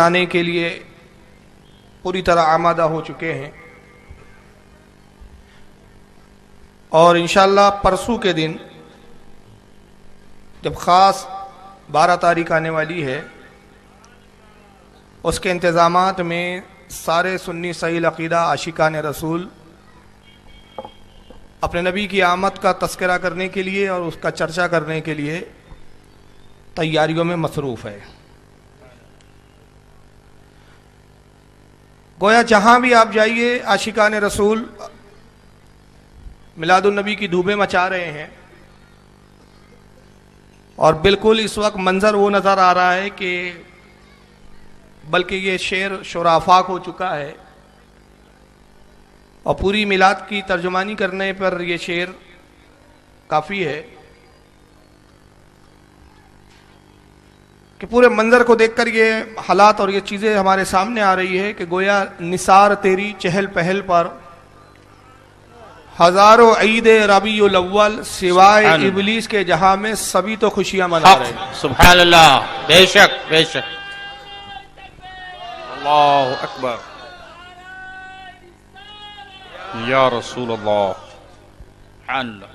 آنے کے لیے پوری طرح آمادہ ہو چکے ہیں، اور انشاءاللہ پرسوں کے دن جب خاص 12 تاریخ آنے والی ہے، اس کے انتظامات میں سارے سنی صحیح العقیدہ عاشقان رسول اپنے نبی کی آمد کا تذکرہ کرنے کے لیے اور اس کا چرچا کرنے کے لیے تیاریوں میں مصروف ہے۔ گویا جہاں بھی آپ جائیے عاشقان رسول میلاد النبی کی دھوبیں مچا رہے ہیں، اور بالکل اس وقت منظر وہ نظر آ رہا ہے کہ بلکہ یہ شعر شعرافاق ہو چکا ہے، اور پوری میلاد کی ترجمانی کرنے پر یہ شعر کافی ہے کہ پورے منظر کو دیکھ کر یہ حالات اور یہ چیزیں ہمارے سامنے آ رہی ہے کہ گویا نثار تیری چہل پہل پر ہزاروں عید ربیع الاول سوائے ابلیس کے جہاں میں سبھی تو خوشیاں منا رہے ہیں۔ سبحان اللہ، بے شک بے شک، اللہ اکبر یا رسول اللہ۔ سبحان اللہ۔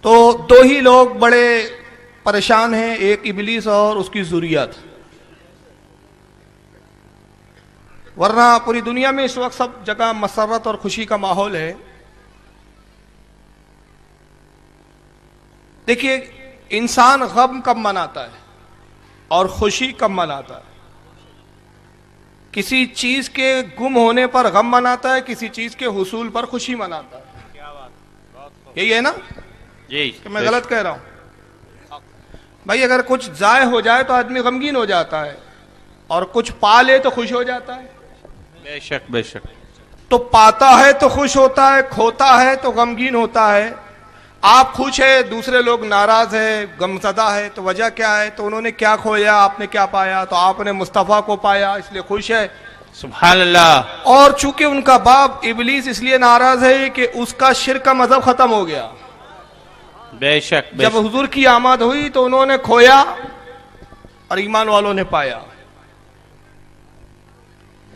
تو دو ہی لوگ بڑے پریشان ہیں، ایک ابلیس اور اس کی ذریت، ورنہ پوری دنیا میں اس وقت سب جگہ مسرت اور خوشی کا ماحول ہے۔ دیکھیے انسان غم کب مناتا ہے اور خوشی کب مناتا ہے؟ کسی چیز کے گم ہونے پر غم مناتا ہے، کسی چیز کے حصول پر خوشی مناتا ہے۔ یہی ہے نا جی کہ میں غلط کہہ رہا ہوں؟ بھائی اگر کچھ ضائع ہو جائے تو آدمی غمگین ہو جاتا ہے، اور کچھ پا لے تو خوش ہو جاتا ہے۔ بے شک بے شک۔ تو پاتا ہے تو خوش ہوتا ہے، کھوتا ہے تو غمگین ہوتا ہے۔ آپ خوش ہیں، دوسرے لوگ ناراض ہیں، غمزدہ ہے، تو وجہ کیا ہے؟ تو انہوں نے کیا کھویا، آپ نے کیا پایا؟ تو آپ نے مصطفیٰ کو پایا اس لیے خوش ہے۔ سبحان اللہ۔ اور چونکہ ان کا باپ ابلیس اس لیے ناراض ہے کہ اس کا شرک کا مذہب ختم ہو گیا۔ بے شک بے جب شک۔ حضور کی آمد ہوئی تو انہوں نے کھویا اور ایمان والوں نے پایا۔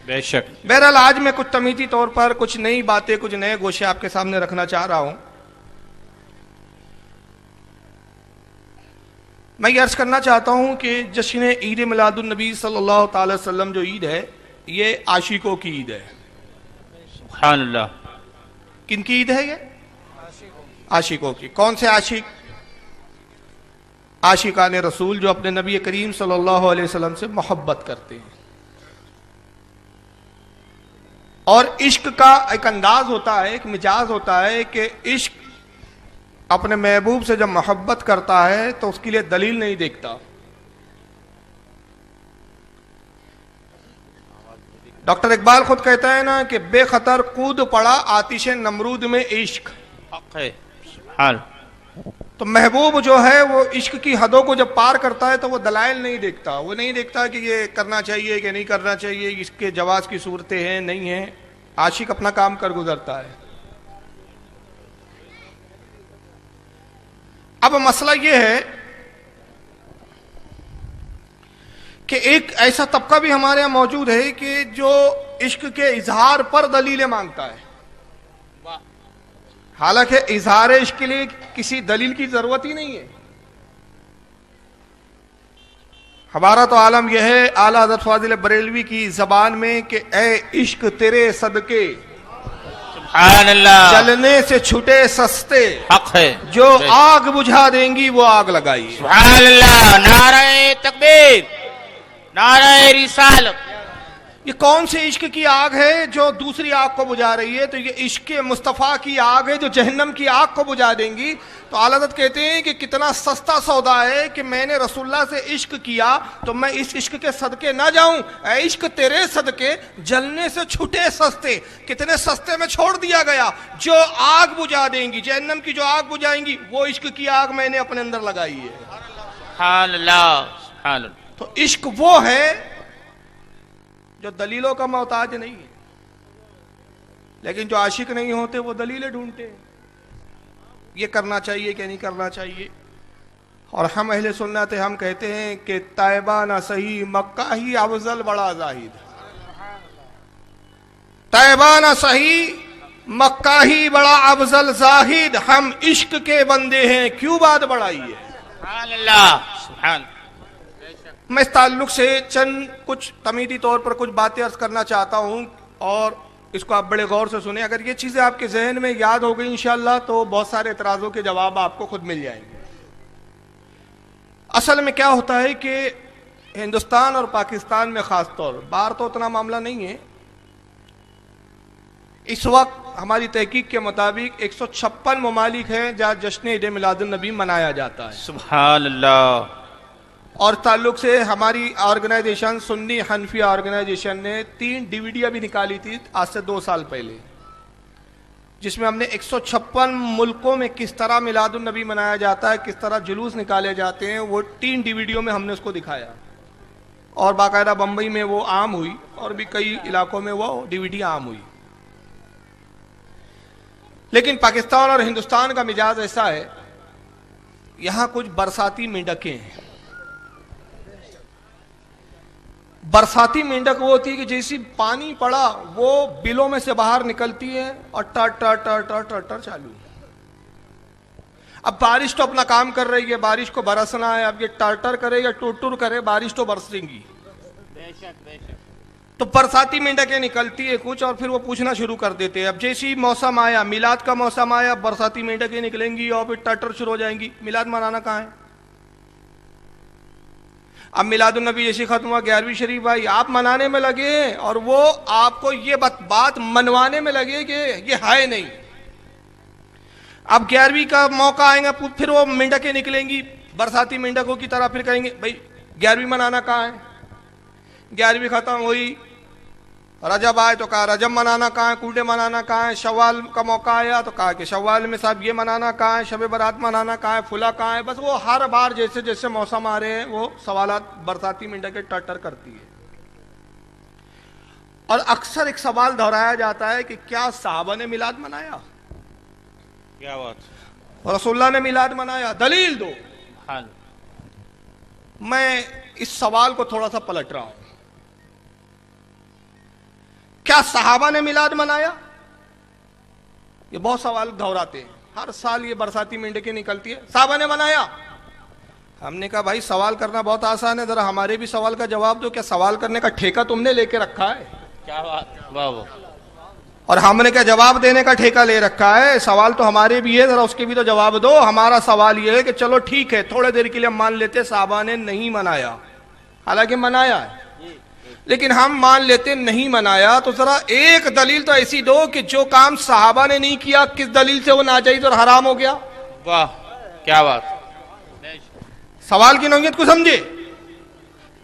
بے شک۔ بہرحال آج میں کچھ تمیزی طور پر کچھ نئی باتیں، کچھ نئے گوشے آپ کے سامنے رکھنا چاہ رہا ہوں۔ میں یہ عرض کرنا چاہتا ہوں کہ جشن عید میلاد النبی صلی اللہ تعالی وسلم جو عید ہے، یہ عاشقوں کی عید ہے۔ سبحان اللہ۔ کن کی عید ہے یہ؟ عاشقوں کی۔ کون سے عاشق؟ عاشقان رسول جو اپنے نبی کریم صلی اللہ علیہ وسلم سے محبت کرتے ہیں۔ اور عشق کا ایک انداز ہوتا ہے، ایک مزاج ہوتا ہے کہ عشق اپنے محبوب سے جب محبت کرتا ہے تو اس کے لیے دلیل نہیں دیکھتا۔ ڈاکٹر اقبال خود کہتا ہے نا کہ بے خطر کود پڑا آتش نمرود میں عشق۔ حق ہے۔ سبحان۔ تو محبوب جو ہے وہ عشق کی حدوں کو جب پار کرتا ہے تو وہ دلائل نہیں دیکھتا، وہ نہیں دیکھتا کہ یہ کرنا چاہیے کہ نہیں کرنا چاہیے، اس کے جواز کی صورتیں ہیں نہیں ہیں۔ عاشق اپنا کام کر گزرتا ہے۔ اب مسئلہ یہ ہے کہ ایک ایسا طبقہ بھی ہمارے یہاں موجود ہے کہ جو عشق کے اظہار پر دلیلیں مانگتا ہے، حالانکہ اظہار عشق کے لیے کسی دلیل کی ضرورت ہی نہیں ہے۔ ہمارا تو عالم یہ ہے اعلیٰ حضرت فاضل بریلوی کی زبان میں کہ اے عشق تیرے صدقے سبحان اللہ۔ جلنے سے چھٹے سستے، حق ہے۔ جو آگ بجھا دیں گی وہ آگ لگائی۔ سبحان اللہ۔ نعرہ تکبیر، نعرہ رسالت۔ یہ کون سے عشق کی آگ ہے جو دوسری آگ کو بجھا رہی ہے؟ تو یہ عشق مصطفیٰ کی آگ ہے جو جہنم کی آگ کو بجھا دیں گی۔ تو اعلیٰ حضرت کہتے ہیں کہ کتنا سستا سودا ہے کہ میں نے رسول اللہ سے عشق کیا تو میں اس عشق کے صدقے نہ جاؤں۔ اے عشق تیرے صدقے جلنے سے چھٹے سستے، کتنے سستے میں چھوڑ دیا گیا، جو آگ بجھا دیں گی، جہنم کی جو آگ بجھائیں گی وہ عشق کی آگ میں نے اپنے اندر لگائی ہے۔ سبحان اللہ۔ سبحان اللہ۔ تو عشق وہ ہے جو دلیلوں کا محتاج نہیں ہے، لیکن جو عاشق نہیں ہوتے وہ دلیلیں ڈھونڈتے ہیں، یہ کرنا چاہیے کہ نہیں کرنا چاہیے۔ اور ہم اہل سنت ہم کہتے ہیں کہ طیبہ نہ صحیح مکہ ہی افضل بڑا زاہد. طیبہ نہ صحیح مکہ ہی بڑا افضل زاہد. ہم عشق کے بندے ہیں کیوں بات بڑھائی ہے. سبحان اللہ سبحان. میں اس تعلق سے چند کچھ تمیدی طور پر کچھ باتیں عرض کرنا چاہتا ہوں اور اس کو آپ بڑے غور سے سنیں. اگر یہ چیزیں آپ کے ذہن میں یاد ہو گئی انشاءاللہ تو بہت سارے اعتراضوں کے جواب آپ کو خود مل جائیں گے. اصل میں کیا ہوتا ہے کہ ہندوستان اور پاکستان میں خاص طور باہر تو اتنا معاملہ نہیں ہے. اس وقت ہماری تحقیق کے مطابق 156 ممالک ہیں جہاں جشن عید میلاد النبی منایا جاتا ہے. سبحان اللہ. اور تعلق سے ہماری آرگنائزیشن سنی حنفی آرگنائزیشن نے 3 ڈیویڈیاں بھی نکالی تھی آج سے 2 سال پہلے, جس میں ہم نے 156 ملکوں میں کس طرح میلاد النبی منایا جاتا ہے, کس طرح جلوس نکالے جاتے ہیں, وہ 3 ڈیویڈیوں میں ہم نے اس کو دکھایا. اور باقاعدہ بمبئی میں وہ عام ہوئی اور بھی کئی علاقوں میں وہ ڈیویڈی عام ہوئی. لیکن پاکستان اور ہندوستان کا مزاج ایسا ہے, یہاں کچھ برساتی مینڈکیں ہیں. برساتی مینڈک وہ ہوتی ہے کہ جیسی پانی پڑا وہ بلوں میں سے باہر نکلتی ہے اور ٹر ٹر ٹر ٹر ٹر ٹر چالو. اب بارش تو اپنا کام کر رہی ہے, بارش کو برسنا ہے, اب یہ ٹر ٹر کرے یا ٹر ٹر کرے بارش تو برسیں گی. تو برساتی مینڈکیں نکلتی ہے کچھ اور پھر وہ پوچھنا شروع کر دیتے ہیں. اب جیسی موسم آیا, میلاد کا موسم آیا, برساتی مینڈکیں نکلیں گی اور پھر ٹر ٹر شروع ہو جائیں گی. میلاد منانا کہاں ہے؟ اب میلاد النبی جیسی ختم ہوا 11ویں شریف بھائی آپ منانے میں لگے اور وہ آپ کو یہ بات منوانے میں لگے کہ یہ ہے نہیں. اب 11ویں کا موقع آئے گا پھر وہ مینڈکیں نکلیں گی برساتی مینڈکوں کی طرح, پھر کہیں گے بھائی 11ویں منانا کہاں ہے. 11ویں ختم ہوئی, رجب آئے تو کہا رجب منانا کہاں ہے, کوڈے منانا کہاں ہے. شوال کا موقع آیا تو کہا کہ شوال میں صاحب یہ منانا کہاں ہے, شب برات منانا کہاں ہے, فلا کہاں ہے. بس وہ ہر بار جیسے جیسے موسم آ رہے ہیں وہ سوالات برساتی مینڈکیں ٹر ٹر کرتی ہے. اور اکثر ایک سوال دہرایا جاتا ہے کہ کیا صحابہ نے میلاد منایا؟ کیا بات. رسول اللہ نے میلاد منایا, دلیل دو. میں اس سوال کو تھوڑا سا پلٹ رہا ہوں. کیا صحابہ نے میلاد منایا؟ یہ بہت سوال دہراتے ہیں, ہر سال یہ برساتی مینڈکیں نکلتی ہے, صحابہ نے منایا. ہم نے کہا بھائی سوال کرنا بہت آسان ہے, ذرا ہمارے بھی سوال کا جواب دو. کیا سوال کرنے کا ٹھیکہ تم نے لے کے رکھا ہے؟ کیا بات. واہ واہ. اور ہم نے کیا جواب دینے کا ٹھیکہ لے رکھا ہے؟ سوال تو ہمارے بھی ہے, ذرا اس کے بھی تو جواب دو. ہمارا سوال یہ ہے کہ چلو ٹھیک ہے تھوڑے دیر کے لیے ہم مان لیتے صحابہ نے نہیں منایا, حالانکہ منایا ہے, لیکن ہم مان لیتے نہیں منایا. تو ذرا ایک دلیل تو ایسی دو کہ جو کام صحابہ نے نہیں کیا کس دلیل سے وہ ناجائز اور حرام ہو گیا. واہ کیا بات. سوال کی نوعیت کو سمجھے.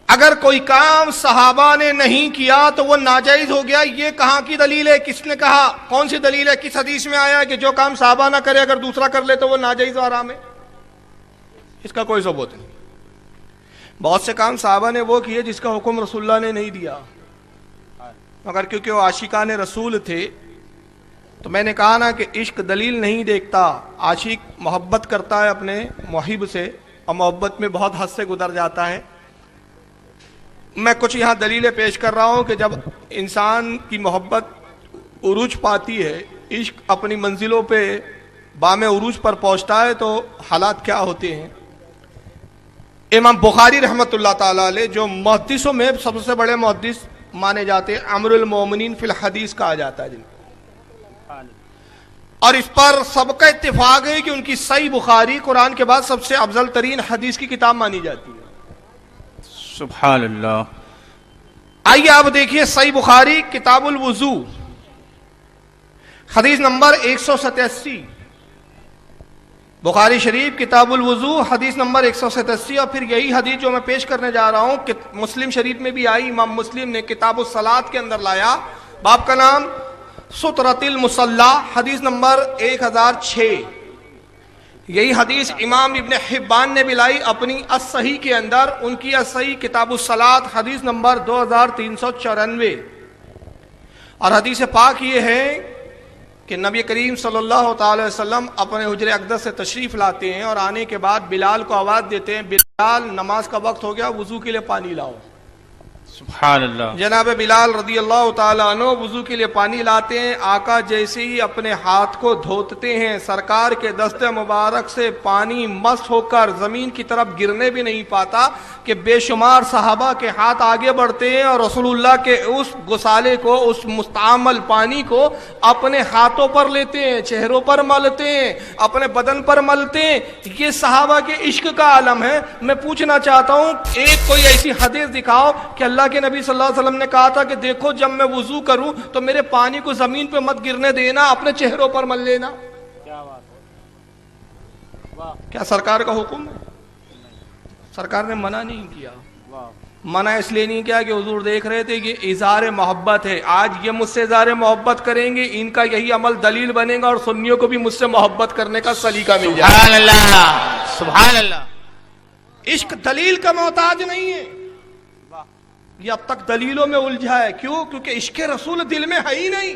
اگر کوئی کام صحابہ نے نہیں کیا تو وہ ناجائز ہو گیا, یہ کہاں کی دلیل ہے؟ کس نے کہا؟ کون سی دلیل ہے؟ کس حدیث میں آیا کہ جو کام صحابہ نہ کرے اگر دوسرا کر لے تو وہ ناجائز و حرام ہے؟ اس کا کوئی ثبوت نہیں. بہت سے کام صحابہ نے وہ کیے جس کا حکم رسول اللہ نے نہیں دیا, مگر کیونکہ وہ عاشقان رسول تھے تو میں نے کہا نا کہ عشق دلیل نہیں دیکھتا. عاشق محبت کرتا ہے اپنے محب سے اور محبت میں بہت حد سے گزر جاتا ہے. میں کچھ یہاں دلیلیں پیش کر رہا ہوں کہ جب انسان کی محبت عروج پاتی ہے, عشق اپنی منزلوں پہ بام عروج پر پہنچتا ہے تو حالات کیا ہوتے ہیں. امام بخاری رحمۃ اللہ تعالیٰ علیہ جو محدثوں میں سب سے بڑے محدث مانے جاتے ہیں, امیر المومنین فی الحدیث کہا جاتا ہے جن کو, اور اس پر سب کا اتفاق ہے کہ ان کی صحیح بخاری قرآن کے بعد سب سے افضل ترین حدیث کی کتاب مانی جاتی ہے. سبحان اللہ. آئیے آپ دیکھیے صحیح بخاری کتاب الوضو حدیث نمبر 187. بخاری شریف کتاب الوضو حدیث نمبر 187. اور پھر یہی حدیث جو میں پیش کرنے جا رہا ہوں کہ مسلم شریف میں بھی آئی, امام مسلم نے کتاب الصلاۃ کے اندر لایا, باب کا نام سترۃ المصلی, حدیث نمبر 1006. یہی حدیث امام ابن حبان نے بھی لائی اپنی الصحیح کے اندر, ان کی الصحیح کتاب الصلاۃ حدیث نمبر 2394. اور حدیث پاک یہ ہے کہ نبی کریم صلی اللہ تعالی وسلم اپنے حجر اقدس سے تشریف لاتے ہیں اور آنے کے بعد بلال کو آواز دیتے ہیں، بلال نماز کا وقت ہو گیا، وضو کے لیے پانی لاؤ۔ سبحان اللہ۔ جناب بلال رضی اللہ تعالیٰ عنہ وضو کے لیے پانی لاتے ہیں، آقا جیسے ہی اپنے ہاتھ کو دھوتے ہیں سرکار کے دست مبارک سے پانی مس ہو کر زمین کی طرف گرنے بھی نہیں پاتا کہ بے شمار صحابہ کے ہاتھ آگے بڑھتے ہیں اور رسول اللہ کے اس غسالے کو، اس مستعمل پانی کو اپنے ہاتھوں پر لیتے ہیں، چہروں پر ملتے ہیں، اپنے بدن پر ملتے ہیں۔ یہ صحابہ کے عشق کا عالم ہے۔ میں پوچھنا چاہتا ہوں، ایک کوئی ایسی حدیث دکھاؤ کہ اللہ کے نبی صلی اللہ علیہ وسلم نے کہا تھا کہ دیکھو جب میں وضو کروں تو میرے پانی کو زمین پہ مت گرنے دینا، اپنے چہروں پر مل لینا۔ کیا بات ہے، واہ کیا سرکار کا حکم ہے؟ سرکار نے منع نہیں کیا۔ واہ، منع اس لیے نہیں کیا کہ حضور دیکھ رہے تھے کہ اظہار محبت ہے، آج یہ مجھ سے اظہار محبت کریں گے، ان کا یہی عمل دلیل بنے گا اور سنیوں کو بھی مجھ سے محبت کرنے کا سلیقہ مل جائے گا۔ سبحان اللہ، سبحان اللہ۔ عشق دلیل کا محتاج نہیں ہے، یہ اب تک دلیلوں میں الجھا ہے۔ کیوں؟ کیونکہ عشق رسول دل میں ہے ہی نہیں۔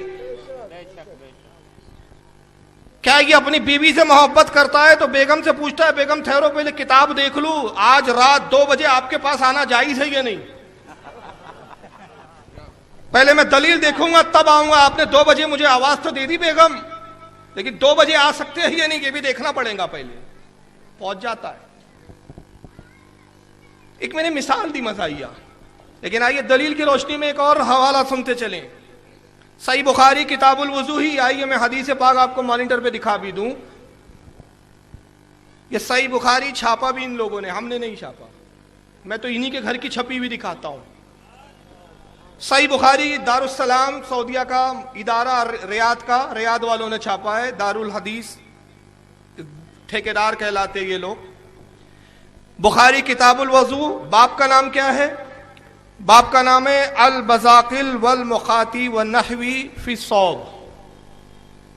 کیا یہ اپنی بیوی سے محبت کرتا ہے تو بیگم سے پوچھتا ہے بیگم ٹھہرو پہلے کتاب دیکھ لوں، آج رات 2 بجے آپ کے پاس آنا جائز ہے یا نہیں؟ پہلے میں دلیل دیکھوں گا تب آؤں گا، آپ نے 2 بجے مجھے آواز تو دے دی بیگم، لیکن 2 بجے آ سکتے ہیں یا نہیں یہ بھی دیکھنا پڑے گا۔ پہلے پہنچ جاتا ہے۔ ایک میں نے مثال دی مزاحیہ، لیکن آئیے دلیل کی روشنی میں ایک اور حوالہ سنتے چلیں۔ صحیح بخاری کتاب الوضو ہی، آئیے میں حدیث پاک آپ کو مانیٹر پہ دکھا بھی دوں۔ یہ صحیح بخاری چھاپا بھی ان لوگوں نے، ہم نے نہیں چھاپا، میں تو انہی کے گھر کی چھپی بھی دکھاتا ہوں۔ صحیح بخاری دارالسلام سعودیہ کا ادارہ ریاض کا، ریاض والوں نے چھاپا ہے، دارالحدیث ٹھیکیدار کہلاتے یہ لوگ۔ بخاری کتاب الوضو، باب کا نام کیا ہے؟ باب کا نام ہے البزاقل والمخاطی والنحوی فی الصوب۔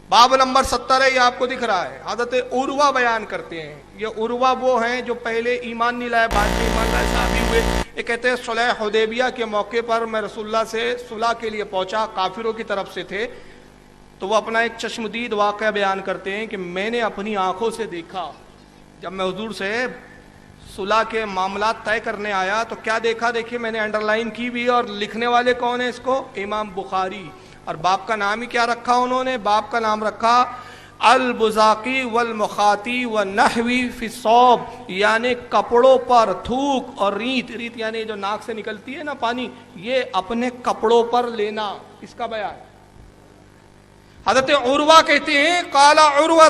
باب نمبر 70 ہے، یہ آپ کو دکھ رہا ہے۔ حضرت عروہ بیان کرتے ہیں، یہ عروہ وہ ہیں جو پہلے ایمان نہیں لائے بعد میں ایمان لائے صحابی ہوئے۔ یہ کہتے ہیں صلح حدیبیہ کے موقع پر میں رسول اللہ سے صلح کے لیے پہنچا، کافروں کی طرف سے تھے، تو وہ اپنا ایک چشمدید واقعہ بیان کرتے ہیں کہ میں نے اپنی آنکھوں سے دیکھا، جب میں حضور سے صلح کے معاملات طے کرنے آیا تو کیا دیکھا، دیکھیے میں نے انڈر لائن کی بھی، اور لکھنے والے کون ہیں اس کو؟ امام بخاری۔ اور باپ کا نام ہی کیا رکھا انہوں نے؟ باپ کا نام رکھا البزاقی والمخاطی والنحوی فی الصوب، یعنی کپڑوں پر تھوک اور ریت، ریت یعنی جو ناک سے نکلتی ہے نا پانی، یہ اپنے کپڑوں پر لینا، اس کا بیان۔ حضرت عروہ کہتے ہیں قال عروہ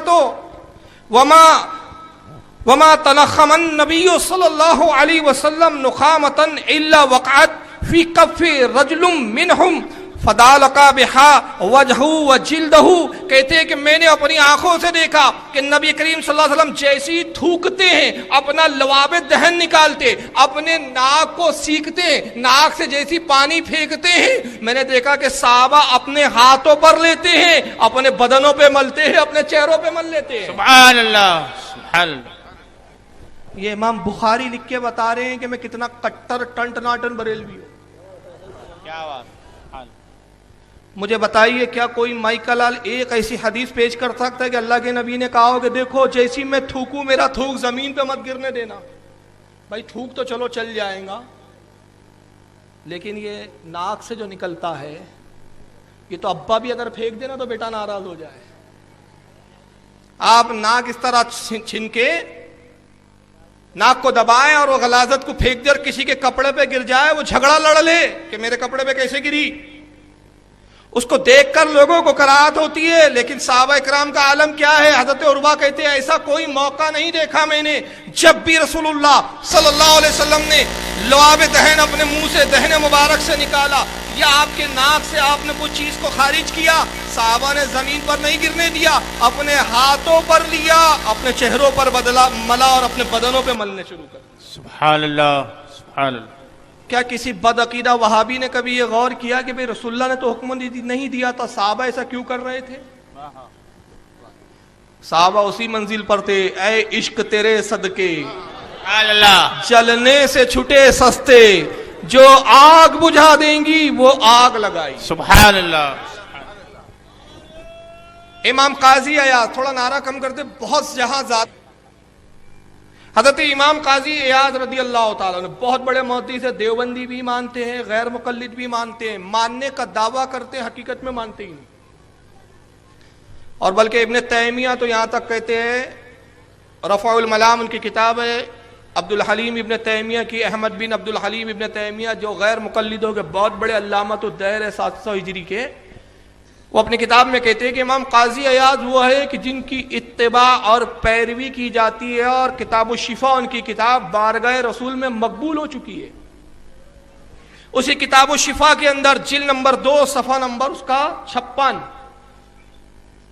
وما تنخم النبی صلی اللہ علیہ وسلم نخامتا الا وقعت فی کف رجل منہم فدالقا بہا وجہہ وجلدہ۔ کہتے ہیں کہ میں نے اپنی آنکھوں سے دیکھا کہ نبی کریم صلی اللہ علیہ وسلم جیسی تھوکتے ہیں، اپنا لواب دہن نکالتے، اپنے ناک کو سیکھتے ہیں، ناک سے جیسی پانی پھینکتے ہیں، میں نے دیکھا کہ صحابہ اپنے ہاتھوں پر لیتے ہیں، اپنے بدنوں پہ ملتے ہیں، اپنے چہروں پہ مل لیتے ہیں۔ سبحان اللہ، سبحان اللہ۔ یہ امام بخاری لکھ کے بتا رہے ہیں کہ میں کتنا کٹر ٹنٹ ناٹن بریلوی ہوں۔ کیا بات، مجھے بتائیے کیا کوئی مائیکل لال ایک ایسی حدیث پیش کر سکتا ہے کہ اللہ کے نبی نے کہا ہو کہ دیکھو جیسی میں تھوکوں میرا تھوک زمین پہ مت گرنے دینا؟ بھائی تھوک تو چلو چل جائے گا، لیکن یہ ناک سے جو نکلتا ہے یہ تو ابا بھی اگر پھینک دینا تو بیٹا ناراض ہو جائے۔ آپ ناک اس طرح چھن کے ناک کو دبائیں اور وہ غلاظت کو پھینک دے اور کسی کے کپڑے پہ گر جائے، وہ جھگڑا لڑ لے کہ میرے کپڑے پہ کیسے گری، اس کو دیکھ کر لوگوں کو کراہت ہوتی ہے۔ لیکن صحابہ اکرام کا عالم کیا ہے؟ حضرت عروہ کہتے ہیں ایسا کوئی موقع نہیں دیکھا میں نے جب بھی رسول اللہ صلی اللہ علیہ وسلم نے لعاب دہن اپنے منہ سے دہن مبارک سے نکالا یا آپ کے ناک سے آپ نے کوئی چیز کو خارج کیا، صحابہ نے زمین پر نہیں گرنے دیا، اپنے ہاتھوں پر لیا، اپنے چہروں پر بدلا ملا اور اپنے بدنوں پہ ملنے شروع کر دیا۔ سبحان اللہ، سبحان اللہ۔ کیا کسی بدعقیدہ وہابی نے کبھی یہ غور کیا کہ بھئی رسول اللہ نے تو حکم نہیں دیا تھا، صحابہ ایسا کیوں کر رہے تھے؟ صحابہ اسی منزل پر تھے، اے عشق تیرے صدقے سبحان اللہ، جلنے سے چھٹے سستے، جو آگ بجھا دیں گی وہ آگ لگائی۔ سبحان اللہ۔ امام قاضی ایاز، تھوڑا نعرہ کم کرتے، بہت جہاں ذات. حضرت امام قاضی ایاز رضی اللہ تعالیٰ عنہ بہت بڑے محدث ہیں، دیوبندی بھی مانتے ہیں، غیر مقلد بھی مانتے ہیں، ماننے کا دعویٰ کرتے ہیں، حقیقت میں مانتے ہی نہیں. اور بلکہ ابن تیمیہ تو یہاں تک کہتے ہیں، رفع الملام ان کی کتاب ہے، عبد الحلیم ابن تیمیہ کی، احمد بن عبد الحلیم ابن تیمیہ جو غیر مقلدوں کے بہت بڑے علامۃ الدہر ہے 700 ہجری کے، وہ اپنی کتاب میں کہتے ہیں کہ امام قاضی ایاز وہ ہے کہ جن کی اتباع اور پیروی کی جاتی ہے، اور کتاب الشفا ان کی کتاب بارگاہ رسول میں مقبول ہو چکی ہے. اسی کتاب الشفا کے اندر جلد نمبر 2 صفحہ نمبر اس کا 56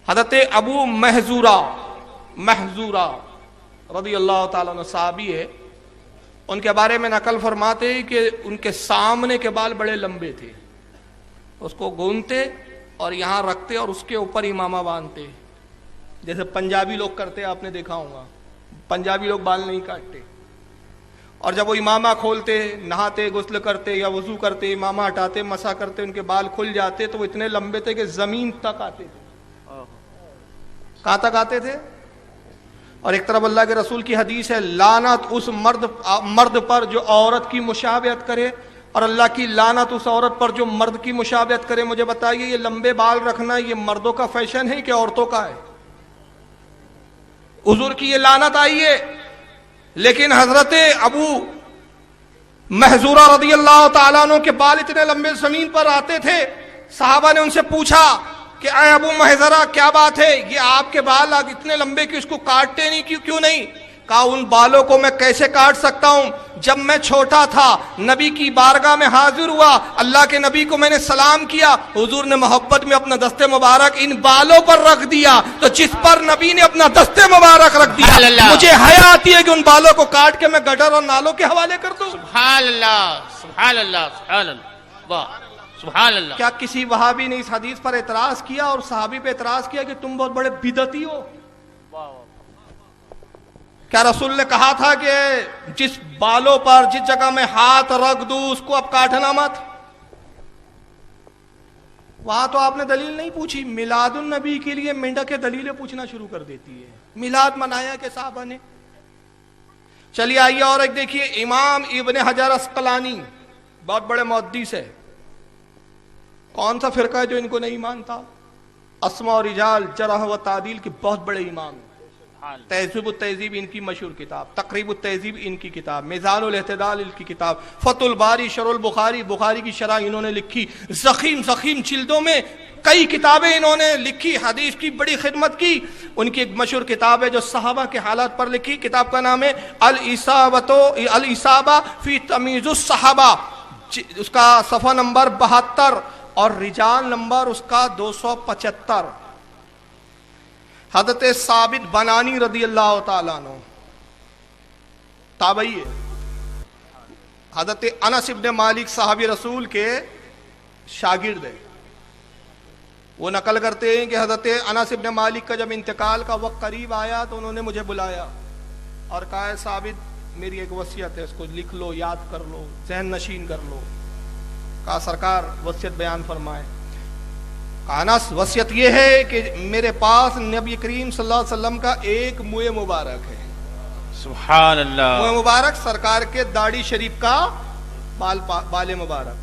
حضرت ابو محذورہ رضی اللہ تعالیٰ عنہ صحابی ہے، ان کے بارے میں نقل فرماتے ہیں کہ ان کے سامنے کے بال بڑے لمبے تھے، اس کو گونتے اور یہاں رکھتے اور اس کے اوپر امامہ باندھتے، جیسے پنجابی لوگ کرتے، آپ نے دیکھا ہوگا پنجابی لوگ بال نہیں کاٹتے. اور جب وہ امامہ کھولتے، نہاتے، غسل کرتے یا وضو کرتے، امامہ ہٹاتے، مسح کرتے، ان کے بال کھل جاتے تو وہ اتنے لمبے تھے کہ زمین تک آتے تھے. کہاں تک آتے تھے؟ اور ایک طرف اللہ کے رسول کی حدیث ہے، لعنت اس مرد پر جو عورت کی مشابہت کرے، اور اللہ کی لعنت اس عورت پر جو مرد کی مشابہت کرے. مجھے بتائیے یہ لمبے بال رکھنا یہ مردوں کا فیشن ہے کہ عورتوں کا ہے؟ حضور کی یہ لعنت آئی ہے. لیکن حضرت ابو محذورہ رضی اللہ تعالیٰ عنہ کے بال اتنے لمبے زمین پر آتے تھے، صحابہ نے ان سے پوچھا کہ اے ابو محذورہ کیا بات ہے، یہ آپ کے بال اتنے لمبے کہ اس کو کاٹتے نہیں، کیوں نہیں؟ کہا ان بالوں کو میں کیسے کاٹ سکتا ہوں؟ جب میں چھوٹا تھا نبی کی بارگاہ میں حاضر ہوا، اللہ کے نبی کو میں نے سلام کیا، حضور نے محبت میں اپنا دست مبارک ان بالوں پر رکھ دیا، تو جس پر نبی نے اپنا دست مبارک رکھ دیا مجھے حیا آتی ہے کہ ان بالوں کو کاٹ کے میں گٹر اور نالوں کے حوالے کر دوں. سبحان اللہ سبحان اللہ سبحان اللہ واہ سبحان اللہ. کیا کسی وہابی نے اس حدیث پر اعتراض کیا اور صحابی پہ اعتراض کیا کہ تم بہت بڑے بدعتی ہو؟ کیا رسول نے کہا تھا کہ جس بالوں پر جس جگہ میں ہاتھ رکھ دوں اس کو اب کاٹنا مت؟ وہاں تو آپ نے دلیل نہیں پوچھی. میلاد النبی کے لیے مینڈکیں دلیلیں پوچھنا شروع کر دیتی ہے. میلاد منایا کہ صحابہ نے؟ چلیے آئیے اور ایک دیکھیے، امام ابن حجر عسقلانی بہت بڑے محدث ہے. کون سا فرقہ ہے جو ان کو نہیں مانتا؟ اسماء و رجال، جرح و تعدیل کے بہت بڑے امام. تہذیب التہذیب ان کی مشہور کتاب، تقریب التہذیب ان کی کتاب، میزان الاعتدال ان کی کتاب، فتح الباری، شرح البخاری، بخاری کی شرح انہوں نے لکھی، زخیم جلدوں میں کئی کتابیں انہوں نے لکھی، حدیث کی بڑی خدمت کی. ان کی ایک مشہور کتاب ہے جو صحابہ کے حالات پر لکھی، کتاب کا نام ہے الاصابہ فی تمیز الصحابہ، اس کا صفحہ نمبر 72 اور رجال نمبر اس کا 275. حضرت ثابت بنانی رضی اللہ تعالیٰ عنہ تابعی ہے. حضرت انس ابن مالک صحابی رسول کے شاگرد ہے. وہ نقل کرتے ہیں کہ حضرت انس ابن مالک کا جب انتقال کا وقت قریب آیا تو انہوں نے مجھے بلایا اور کہا ہے ثابت میری ایک وصیت ہے، اس کو لکھ لو، یاد کر لو، ذہن نشین کر لو. کہا سرکار وصیت بیان فرمائے. انس وصیت یہ ہے کہ میرے پاس نبی کریم صلی اللہ علیہ وسلم کا ایک منہ مبارک ہے. سبحان اللہ. منہ مبارک سرکار کے داڑھی شریف کا بال مبارک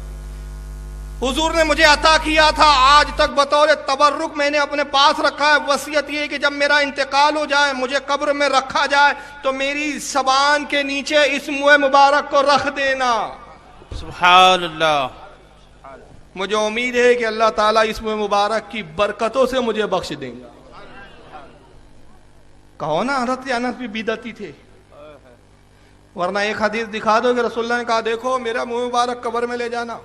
حضور نے مجھے عطا کیا تھا، آج تک بطور تبرک میں نے اپنے پاس رکھا ہے. وصیت یہ کہ جب میرا انتقال ہو جائے، مجھے قبر میں رکھا جائے تو میری زبان کے نیچے اس منہ مبارک کو رکھ دینا. سبحان اللہ. مجھے امید ہے کہ اللہ تعالیٰ اس منہ مبارک کی برکتوں سے مجھے بخش دیں گے. کہو نا حضرت انس بھی بدعتی تھے، ورنہ ایک حدیث دکھا دو کہ رسول اللہ نے کہا دیکھو میرا منہ مبارک قبر میں لے جانا.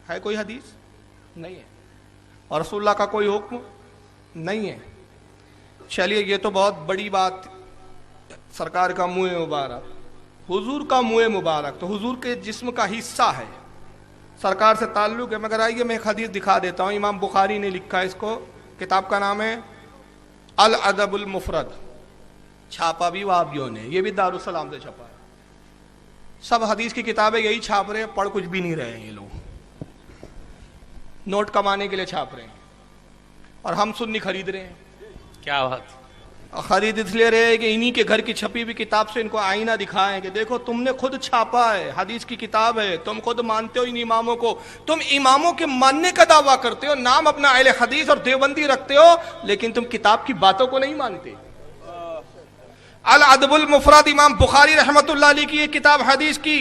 ہے کوئی حدیث؟ نہیں ہے. اور رسول اللہ کا کوئی حکم نہیں ہے. چلیے یہ تو بہت بڑی بات، سرکار کا منہ مبارک، حضور کا منہ مبارک تو حضور کے جسم کا حصہ ہے، سرکار سے تعلق ہے. مگر آئیے میں ایک حدیث دکھا دیتا ہوں، امام بخاری نے لکھا ہے اس کو، کتاب کا نام ہے الادب المفرد، چھاپا بھی وہابیوں نے، یہ بھی دارالسلام سے چھپا ہے. سب حدیث کی کتابیں یہی چھاپ رہے ہیں، پڑھ کچھ بھی نہیں رہے ہیں یہ لوگ، نوٹ کمانے کے لیے چھاپ رہے ہیں. اور ہم سنی خرید رہے ہیں. کیا بات. خرید اس لیے رہے کہ انہی کے گھر کی چھپی ہوئی کتاب سے ان کو آئینہ دکھائیں کہ دیکھو تم نے خود چھاپا ہے, حدیث کی کتاب ہے, تم خود مانتے ہو ان اماموں کو, تم اماموں کے ماننے کا دعویٰ کرتے ہو, نام اپنا اہل حدیث اور دیوبندی رکھتے ہو, لیکن تم کتاب کی باتوں کو نہیں مانتے. الادب المفرد امام بخاری رحمۃ اللہ علیہ کی یہ کتاب حدیث کی,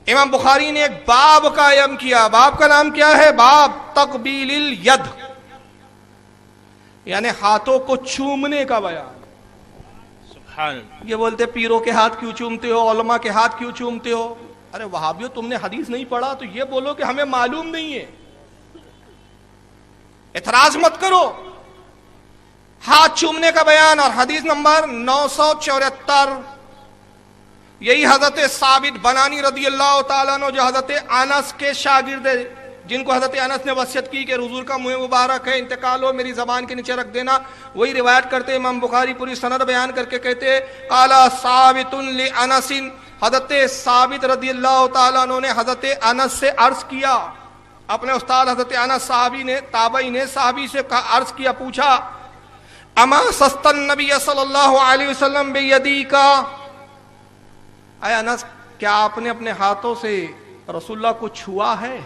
امام بخاری نے ایک باب کا قائم کیا. باب کا نام کیا ہے؟ باب تقبیل الید, یعنی ہاتھوں کو چومنے کا بیان. سبحان اللہ. یہ بولتے پیروں کے ہاتھ کیوں چومتے ہو, علماء کے ہاتھ کیوں چومتے ہو؟ ارے وہابیو تم نے حدیث نہیں پڑھا تو یہ بولو کہ ہمیں معلوم نہیں ہے, اعتراض مت کرو. ہاتھ چومنے کا بیان. اور حدیث نمبر 974, یہی حضرت ثابت بنانی رضی اللہ تعالیٰ عنہ جو حضرت انس کے شاگرد ہے, جن کو حضرت انس نے وصیت کی کہ حضور کا منہ مبارک ہے, انتقال ہو میری زبان کے نیچے رکھ دینا, وہی روایت کرتے امام بخاری پوری سند بیان کر کے کہتے قال ثابت لانس, حضرت ثابت رضی اللہ تعالیٰ عنہ نے حضرت انس سے عرض کیا, اپنے استاد حضرت انس صحابی نے تابعی نے صحابی سے عرض کیا, پوچھا اما سست النبی صلی اللہ علیہ وسلم بیدی کا, اے انس کیا آپ نے اپنے ہاتھوں سے رسول اللہ کو چھوا ہے؟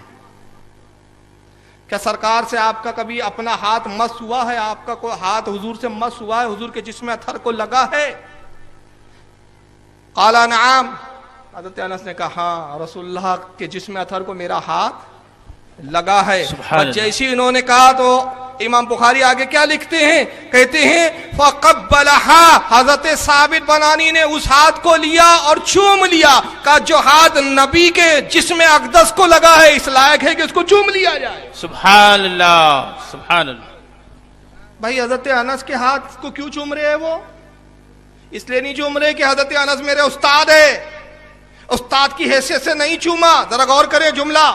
کیا سرکار سے آپ کا کبھی اپنا ہاتھ مس ہوا ہے؟ آپ کا کوئی ہاتھ حضور سے مس ہوا ہے, حضور کے جسم اطہر کو لگا ہے؟ قال نعم, حضرت انس نے کہا ہاں رسول اللہ کے جسم اطہر کو میرا ہاتھ لگا ہے. اور جیسی انہوں نے کہا تو امام بخاری آگے کیا لکھتے ہیں, کہتے ہیں فقبلہا, حضرت ثابت بنانی نے اس ہاتھ کو لیا اور چوم لیا, کہ جو ہاتھ نبی کے جسم اقدس کو لگا ہے اس لائق ہے کہ اس کو چوم لیا جائے. سبحان اللہ. سبحان اللہ. بھائی حضرت انس کے ہاتھ کو کیوں چوم رہے ہیں وہ؟ اس لیے نہیں چوم رہے کہ حضرت انس میرے استاد ہے, استاد کی حیثیت سے نہیں چوما. ذرا غور کریں جملہ,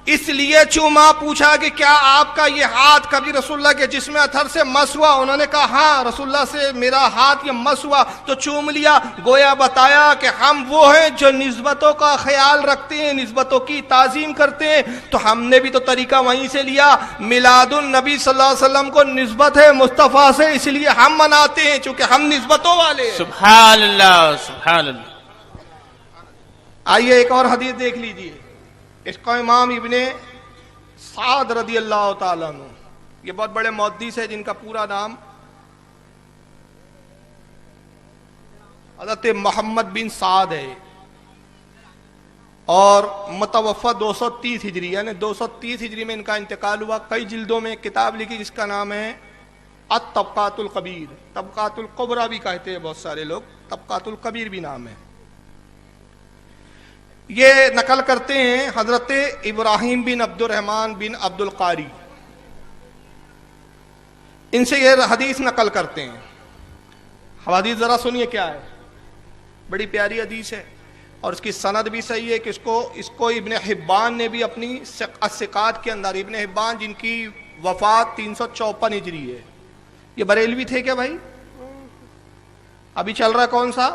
اس لیے چوما. پوچھا کہ کیا آپ کا یہ ہاتھ کبھی رسول اللہ کے جسم اطہر سے مس ہوا؟ انہوں نے کہا ہاں رسول اللہ سے میرا ہاتھ یہ مس ہوا تو چوم لیا. گویا بتایا کہ ہم وہ ہیں جو نسبتوں کا خیال رکھتے ہیں, نسبتوں کی تعظیم کرتے ہیں, تو ہم نے بھی تو طریقہ وہیں سے لیا. میلاد النبی صلی اللہ علیہ وسلم کو نسبت ہے مصطفیٰ سے, اس لیے ہم مناتے ہیں چونکہ ہم نسبتوں والے ہیں. سبحان اللہ. سبحان اللہ. آئیے ایک اور حدیث دیکھ لیجئے. اس کا امام ابن سعد رضی اللہ تعالیٰ عنہ, یہ بہت بڑے محدث ہے جن کا پورا نام حضرت محمد بن سعد ہے, اور متوفى 230 ہجری, یعنی 230 ہجری میں ان کا انتقال ہوا. کئی جلدوں میں ایک کتاب لکھی جس کا نام ہے الطبقات الکبیر, طبقات الکبریٰ بھی کہتے ہیں بہت سارے لوگ, طبقات الکبیر بھی نام ہے. یہ نقل کرتے ہیں حضرت ابراہیم بن عبد الرحمن بن عبد القاری, ان سے یہ حدیث نقل کرتے ہیں. حدیث ذرا سنیے کیا ہے, بڑی پیاری حدیث ہے اور اس کی سند بھی صحیح ہے کہ اس کو ابن حبان نے بھی اپنی الثقات کے اندر, ابن حبان جن کی وفات 354 ہجری ہے, یہ بریلوی تھے کیا بھائی؟ ابھی چل رہا ہے کون سا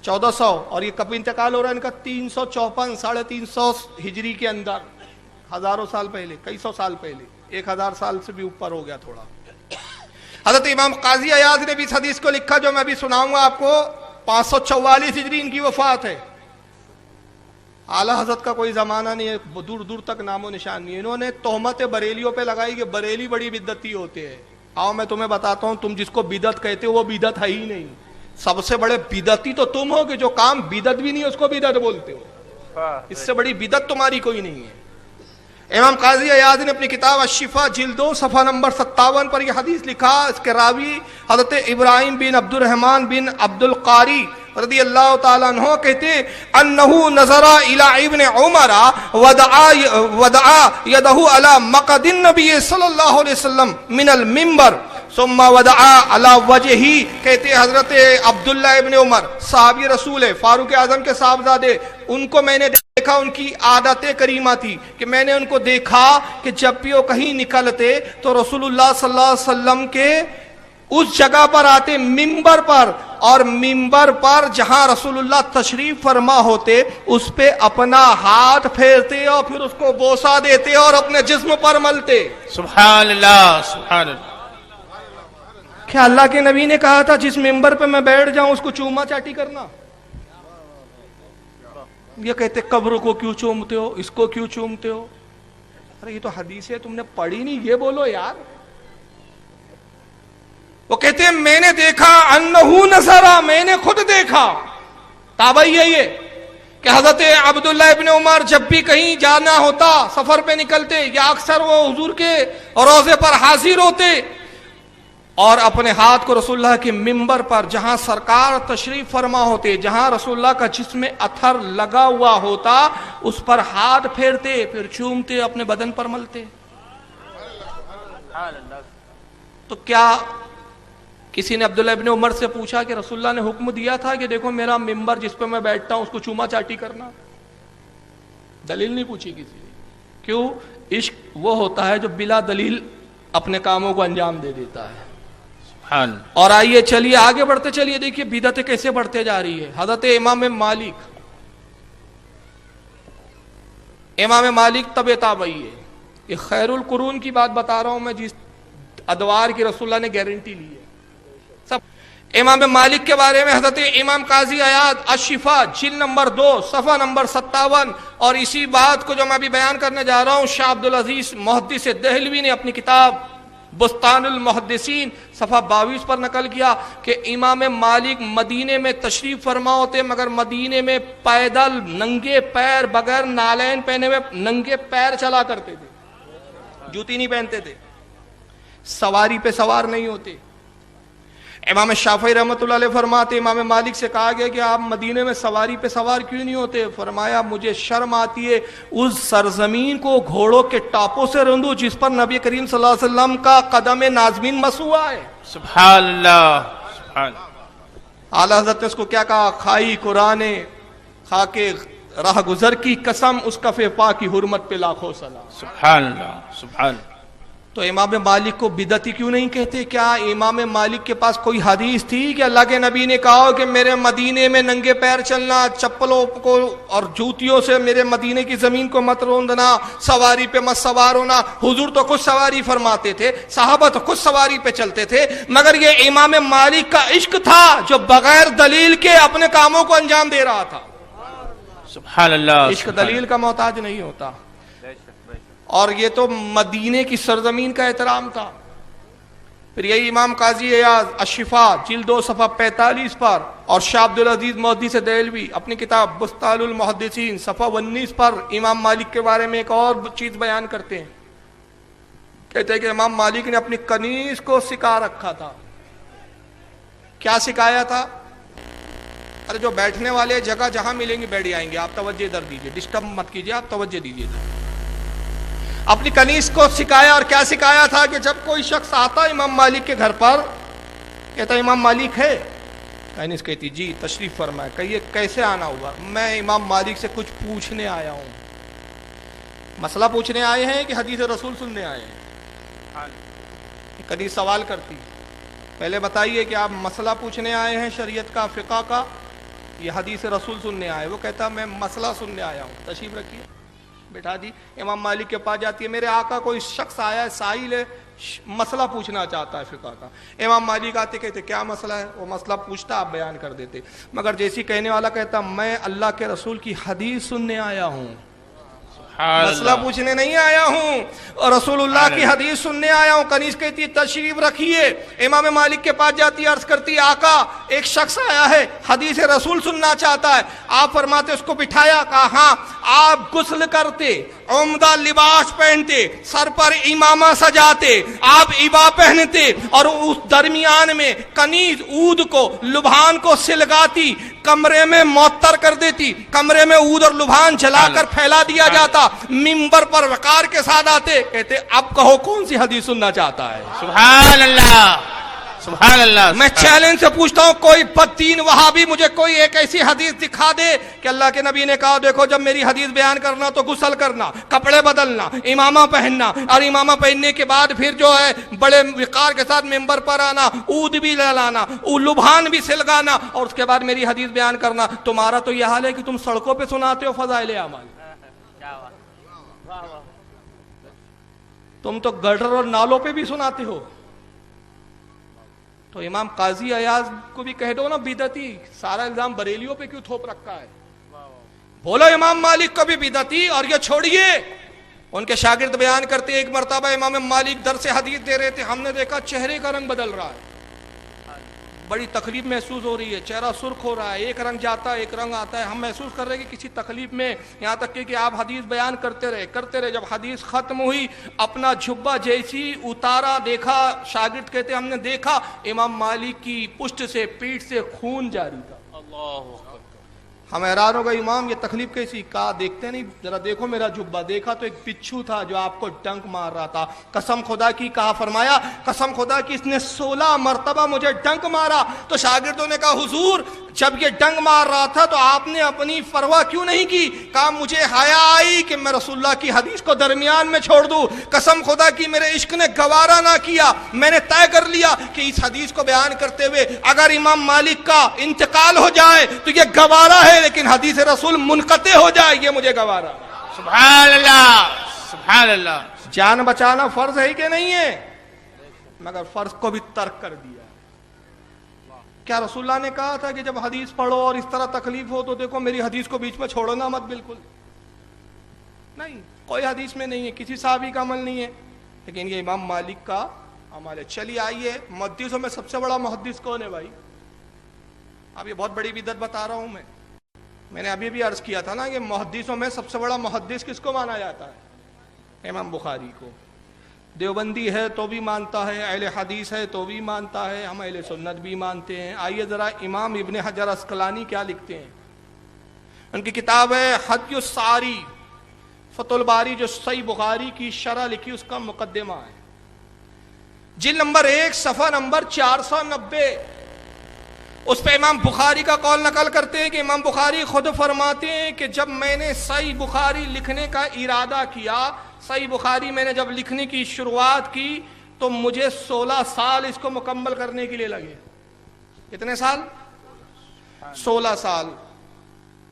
1400, اور یہ کب انتقال ہو رہا ہے ان کا 354, 350 ہجری کے اندر, ہزاروں سال پہلے, کئی سو سال پہلے, 1000 سال سے بھی اوپر ہو گیا تھوڑا. حضرت امام قاضی عیاض نے بھی اس حدیث کو لکھا جو میں ابھی سناؤں گا آپ کو. 544 ہجری ان کی وفات ہے. اعلیٰ حضرت کا کوئی زمانہ نہیں ہے, دور دور تک نام و نشان نہیں ہے. انہوں نے تہمت بریلیوں پہ لگائی کہ بریلی بڑی بدعتی ہوتے ہیں. آؤ میں تمہیں بتاتا ہوں, تم جس کو بدعت کہتے ہو وہ بدعت ہے ہی نہیں. سب سے بڑے بدعتی تو تم ہو کہ جو کام بدعت بھی نہیں اس کو بدعت بولتے ہو. اس سے بڑی بدعت تمہاری کوئی نہیں ہے. امام قاضی عیاض نے اپنی کتاب الشفا جلد 2 صفحہ نمبر 57 پر یہ حدیث لکھا. اس کے راوی حضرت ابراہیم بن عبد الرحمن بن عبد القاری رضی اللہ تعالیٰ عنہ کہتے انہو نظر الی ابن عمر ودعا یدہ علی مقد النبی صلی اللہ علیہ وسلم من المنبر ثم ودعا علی وجہی. کہتے حضرت عبداللہ ابن عمر صحابی رسول ہے, فاروق اعظم کے صاحبزادے, ان کو میں نے دیکھا, ان کی عادت کریمہ تھی کہ میں نے ان کو دیکھا کہ جب بھی وہ کہیں نکلتے تو رسول اللہ صلی اللہ علیہ وسلم کے اس جگہ پر آتے, منبر پر, اور ممبر پر جہاں رسول اللہ تشریف فرما ہوتے اس پہ اپنا ہاتھ پھیرتے اور پھر اس کو بوسہ دیتے اور اپنے جسم پر ملتے. سبحان اللہ سبحان اللہ. کیا اللہ کے نبی نے کہا تھا جس ممبر پہ میں بیٹھ جاؤں اس کو چوما چاٹی کرنا؟ یہ کہتے قبر کو کیوں چومتے ہو، اس کو کیوں چومتے ہو؟ ارے یہ تو حدیث ہے، تم نے پڑھی نہیں، یہ بولو یار. وہ کہتے ہیں میں نے دیکھا انہو نظرا، میں نے خود دیکھا. تابعی ہے یہ کہ حضرت عبداللہ ابن عمر جب بھی کہیں جانا ہوتا سفر پہ نکلتے یا اکثر وہ حضور کے روضے پر حاضر ہوتے اور اپنے ہاتھ کو رسول اللہ کے ممبر پر جہاں سرکار تشریف فرما ہوتے، جہاں رسول اللہ کا جسم اتھر لگا ہوا ہوتا اس پر ہاتھ پھیرتے، پھر چومتے، اپنے بدن پر ملتے. تو کیا کسی نے عبداللہ ابن عمر سے پوچھا کہ رسول اللہ نے حکم دیا تھا کہ دیکھو میرا ممبر جس پہ میں بیٹھتا ہوں اس کو چوما چاٹی کرنا؟ دلیل نہیں پوچھی کسی نے. کیوں؟ عشق وہ ہوتا ہے جو بلا دلیل اپنے کاموں کو انجام دے دیتا ہے. اور آئیے چلیے آگے بڑھتے چلیے، دیکھیے بدعتیں کیسے بڑھتے جا رہی ہے. حضرت امام مالک طبع تابعی ہے. یہ خیر القرون کی بات بتا رہا ہوں میں، جس ادوار کی رسول اللہ نے گارنٹی لی ہے. سب امام مالک کے بارے میں حضرت امام قاضی عیاض الشفا جلد نمبر 2 صفحہ نمبر 57 اور اسی بات کو جو میں ابھی بیان کرنے جا رہا ہوں شاہ عبدالعزیز محدث دہلوی نے اپنی کتاب بستان المحدثین صفحہ 22 پر نقل کیا کہ امام مالک مدینے میں تشریف فرما ہوتے مگر مدینے میں پیدل ننگے پیر بغیر نالین پہنے ہوئے ننگے پیر چلا کرتے تھے، جوتی نہیں پہنتے تھے، سواری پہ سوار نہیں ہوتے. امام شافعی رحمۃ اللہ علیہ فرماتے امام مالک سے کہا گیا کہ آپ مدینے میں سواری پہ سوار کیوں نہیں ہوتے؟ فرمایا مجھے شرم آتی ہے اس سرزمین کو گھوڑوں کے ٹاپوں سے رندوں جس پر نبی کریم صلی اللہ علیہ وسلم کا قدم نازمین مسوا ہے. سبحان اللہ سبحان. اعلیٰ حضرت نے اس کو کیا کہا؟ کھائی قرآن کھا کے راہ گزر کی قسم اس کفے پاک کی حرمت پہ لاکھوں سلام. سبحان اللہ سبحان. تو امام مالک کو بدعتی کیوں نہیں کہتے؟ کیا امام مالک کے پاس کوئی حدیث تھی کہ اللہ کے نبی نے کہا کہ میرے مدینے میں ننگے پیر چلنا، چپلوں کو اور جوتیوں سے میرے مدینے کی زمین کو مت روندنا، سواری پہ مت سوار ہونا؟ حضور تو خود سواری فرماتے تھے، صحابہ تو خود سواری پہ چلتے تھے، مگر یہ امام مالک کا عشق تھا جو بغیر دلیل کے اپنے کاموں کو انجام دے رہا تھا. سبحان اللہ. عشق دلیل کا محتاج نہیں ہوتا. اور یہ تو مدینے کی سرزمین کا احترام تھا. پھر یہی امام قاضی عیاض الشفا جلد 2 صفحہ 45 پر اور شاہ عبدالعزیز محدث دہلوی اپنی کتاب بستان المحدثین صفحہ 19 پر امام مالک کے بارے میں ایک اور چیز بیان کرتے ہیں. کہتے ہیں کہ امام مالک نے اپنی کنیز کو سکھا رکھا تھا. کیا سکھایا تھا؟ ارے جو بیٹھنے والے جگہ جہاں ملیں گے بیٹھ جائیں گے، آپ توجہ ادھر دیجئے، ڈسٹرب مت کیجئے، آپ توجہ دیجئے. اپنی کنیز کو سکھایا. اور کیا سکھایا تھا کہ جب کوئی شخص آتا امام مالک کے گھر پر، کہتا امام مالک ہے؟ کنیز کہتی جی تشریف فرمائے. کہیے کیسے آنا ہوا؟ میں امام مالک سے کچھ پوچھنے آیا ہوں. مسئلہ پوچھنے آئے ہیں کہ حدیث رسول سننے آئے ہیں؟ کنیز سوال کرتی پہلے بتائیے کہ آپ مسئلہ پوچھنے آئے ہیں شریعت کا، فقہ کا، یہ حدیث رسول سننے آئے؟ وہ کہتا میں مسئلہ سننے آیا ہوں. تشریف رکھیے. بیٹھا دی. امام مالک کے پاس جاتی ہے، میرے آقا کوئی شخص آیا ہے، سائل ہے، مسئلہ پوچھنا چاہتا ہے فقہ کا. امام مالک آتے کہتے کیا مسئلہ ہے؟ وہ مسئلہ پوچھتا، آپ بیان کر دیتے. مگر جیسی کہنے والا کہتا میں اللہ کے رسول کی حدیث سننے آیا ہوں، مسئلہ پوچھنے نہیں آیا ہوں، اور رسول اللہ کی حدیث سننے آیا ہوں. کنیز کہتی تشریف رکھیے. امام مالک کے پاس جاتی، عرض کرتی آقا ایک شخص آیا ہے حدیث رسول سننا چاہتا ہے. آپ فرماتے اس کو بٹھایا. کہا ہاں. آپ غسل کرتے، عمدہ لباس پہنتے، سر پر امامہ سجاتے، آپ عبا پہنتے اور اس درمیان میں کنیز عود کو لبھان کو سلگاتی، کمرے میں معطر کر دیتی، کمرے میں عود اور لبھان جلا کر پھیلا دیا جاتا، منبر پر وقار کے ساتھ آتے، کہتے اب کہو کون سی حدیث سننا چاہتا ہے؟ سبحان اللہ سبحان اللہ میں چیلنج سے پوچھتا ہوں کوئی بددین وہابی مجھے کوئی ایک ایسی حدیث دکھا دے کہ اللہ کے نبی نے کہا دیکھو جب میری حدیث بیان کرنا تو غسل کرنا، کپڑے بدلنا، امامہ پہننا، اور امامہ پہننے کے بعد پھر جو ہے بڑے وقار کے ساتھ ممبر پر آنا، عود بھی لانا، لبھان بھی سلگانا، اور اس کے بعد میری حدیث بیان کرنا۔ تمہارا تو یہ حال ہے کہ تم سڑکوں پہ سناتے ہو فضائل اعمال، تم تو گٹر اور نالوں پہ بھی سناتے ہو۔ تو امام قاضی ایاز کو بھی کہہ دو نا بدعتی، سارا الزام بریلیوں پہ کیوں تھوپ رکھا ہے؟ بولو امام مالک کو بھی بدعتی، اور یہ چھوڑیے ان کے شاگرد بیان کرتے ایک مرتبہ امام مالک درس حدیث دے رہے تھے، ہم نے دیکھا چہرے کا رنگ بدل رہا ہے، بڑی تکلیف محسوس ہو رہی ہے، چہرہ سرخ ہو رہا ہے، ایک رنگ جاتا ہے ایک رنگ آتا ہے، ہم محسوس کر رہے ہیں کہ کسی تکلیف میں، یہاں تک کہ آپ حدیث بیان کرتے رہے، جب حدیث ختم ہوئی اپنا جھبا جیسی اتارا، دیکھا شاگرد کہتے ہم نے دیکھا امام مالک کی پشت سے پیٹھ سے خون جاری تھا۔ اللہ ہم حیران ہو گئے امام یہ تکلیف کیسی؟ کہا دیکھتے نہیں، ذرا دیکھو میرا جھبا، دیکھا تو ایک بچھو تھا جو آپ کو ڈنک مار رہا تھا، قسم خدا کی، کہا فرمایا قسم خدا کی اس نے 16 مرتبہ مجھے ڈنک مارا۔ تو شاگردوں نے کہا حضور جب یہ ڈنگ مار رہا تھا تو آپ نے اپنی پرواہ کیوں نہیں کی؟ کہا مجھے حیا آئی کہ میں رسول اللہ کی حدیث کو درمیان میں چھوڑ دوں، قسم خدا کی میرے عشق نے گوارا نہ کیا، میں نے طے کر لیا کہ اس حدیث کو بیان کرتے ہوئے اگر امام مالک کا انتقال ہو جائے تو یہ گوارا ہے، لیکن حدیث رسول منقطع ہو جائے یہ مجھے گوارا۔ سبحان اللہ سبحان اللہ۔ جان بچانا فرض ہے کہ نہیں ہے؟ مگر فرض کو بھی ترک کر دیا۔ کیا رسول اللہ نے کہا تھا کہ جب حدیث پڑھو اور اس طرح تکلیف ہو تو دیکھو میری حدیث کو بیچ میں چھوڑو نہ مت؟ بالکل نہیں، کوئی حدیث میں نہیں ہے، کسی صحابی کا عمل نہیں ہے، لیکن یہ امام مالک کا عمل ہے۔ چلیے آئیے، محدثوں میں سب سے بڑا محدث کون ہے بھائی؟ اب یہ بہت بڑی بدعت بتا رہا ہوں میں نے ابھی بھی عرض کیا تھا نا کہ محدثوں میں سب سے بڑا محدث کس کو مانا جاتا ہے؟ امام بخاری کو۔ دیوبندی ہے تو بھی مانتا ہے، اہل حدیث ہے تو بھی مانتا ہے، ہم اہل سنت بھی مانتے ہیں۔ آئیے ذرا امام ابن حجر عسقلانی کیا لکھتے ہیں، ان کی کتاب ہے حدی الساری، فتح الباری، جو صحیح بخاری کی شرح لکھی اس کا مقدمہ ہے، جلد نمبر 1 صفحہ نمبر 490، اس پہ امام بخاری کا قول نقل کرتے ہیں کہ امام بخاری خود فرماتے ہیں کہ جب میں نے صحیح بخاری لکھنے کا ارادہ کیا، صحیح بخاری میں نے جب لکھنے کی شروعات کی تو مجھے 16 سال اس کو مکمل کرنے کے لیے لگے۔ کتنے سال؟ 16 سال۔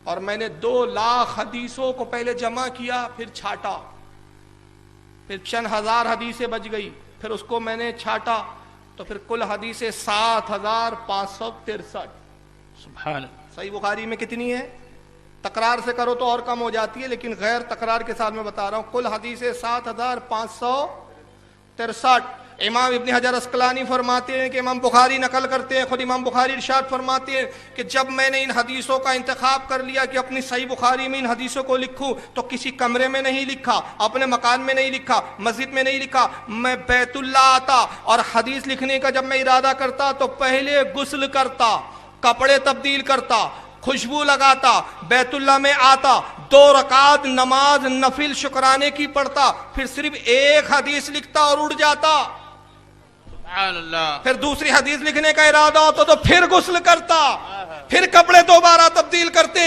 اور میں نے 2 لاکھ حدیثوں کو پہلے جمع کیا، پھر چھاٹا، پھر چند ہزار حدیثیں بچ گئی، پھر اس کو میں نے چھاٹا تو پھر کل حدیثیں 7563۔ سبحان اللہ۔ صحیح بخاری میں کتنی ہے؟ تکرار سے کرو تو اور کم ہو جاتی ہے، لیکن غیر تکرار کے ساتھ میں بتا رہا ہوں، کل حدیثیں 7563۔ امام ابن حجر عسقلانی فرماتے ہیں کہ امام بخاری نقل کرتے ہیں، خود امام بخاری ارشاد فرماتے ہیں کہ جب میں نے ان حدیثوں کا انتخاب کر لیا کہ اپنی صحیح بخاری میں ان حدیثوں کو لکھوں تو کسی کمرے میں نہیں لکھا، اپنے مکان میں نہیں لکھا، مسجد میں نہیں لکھا، میں بیت اللہ آتا اور حدیث لکھنے کا جب میں ارادہ کرتا تو پہلے غسل کرتا، کپڑے تبدیل کرتا، خوشبو لگاتا، بیت اللہ میں آتا، 2 رکعت نماز نفل شکرانے کی پڑھتا، پھر صرف ایک حدیث لکھتا اور اڑ جاتا، سبحان اللہ۔ پھر دوسری حدیث لکھنے کا ارادہ ہوتا تو پھر غسل کرتا، پھر کپڑے دوبارہ تبدیل کرتے،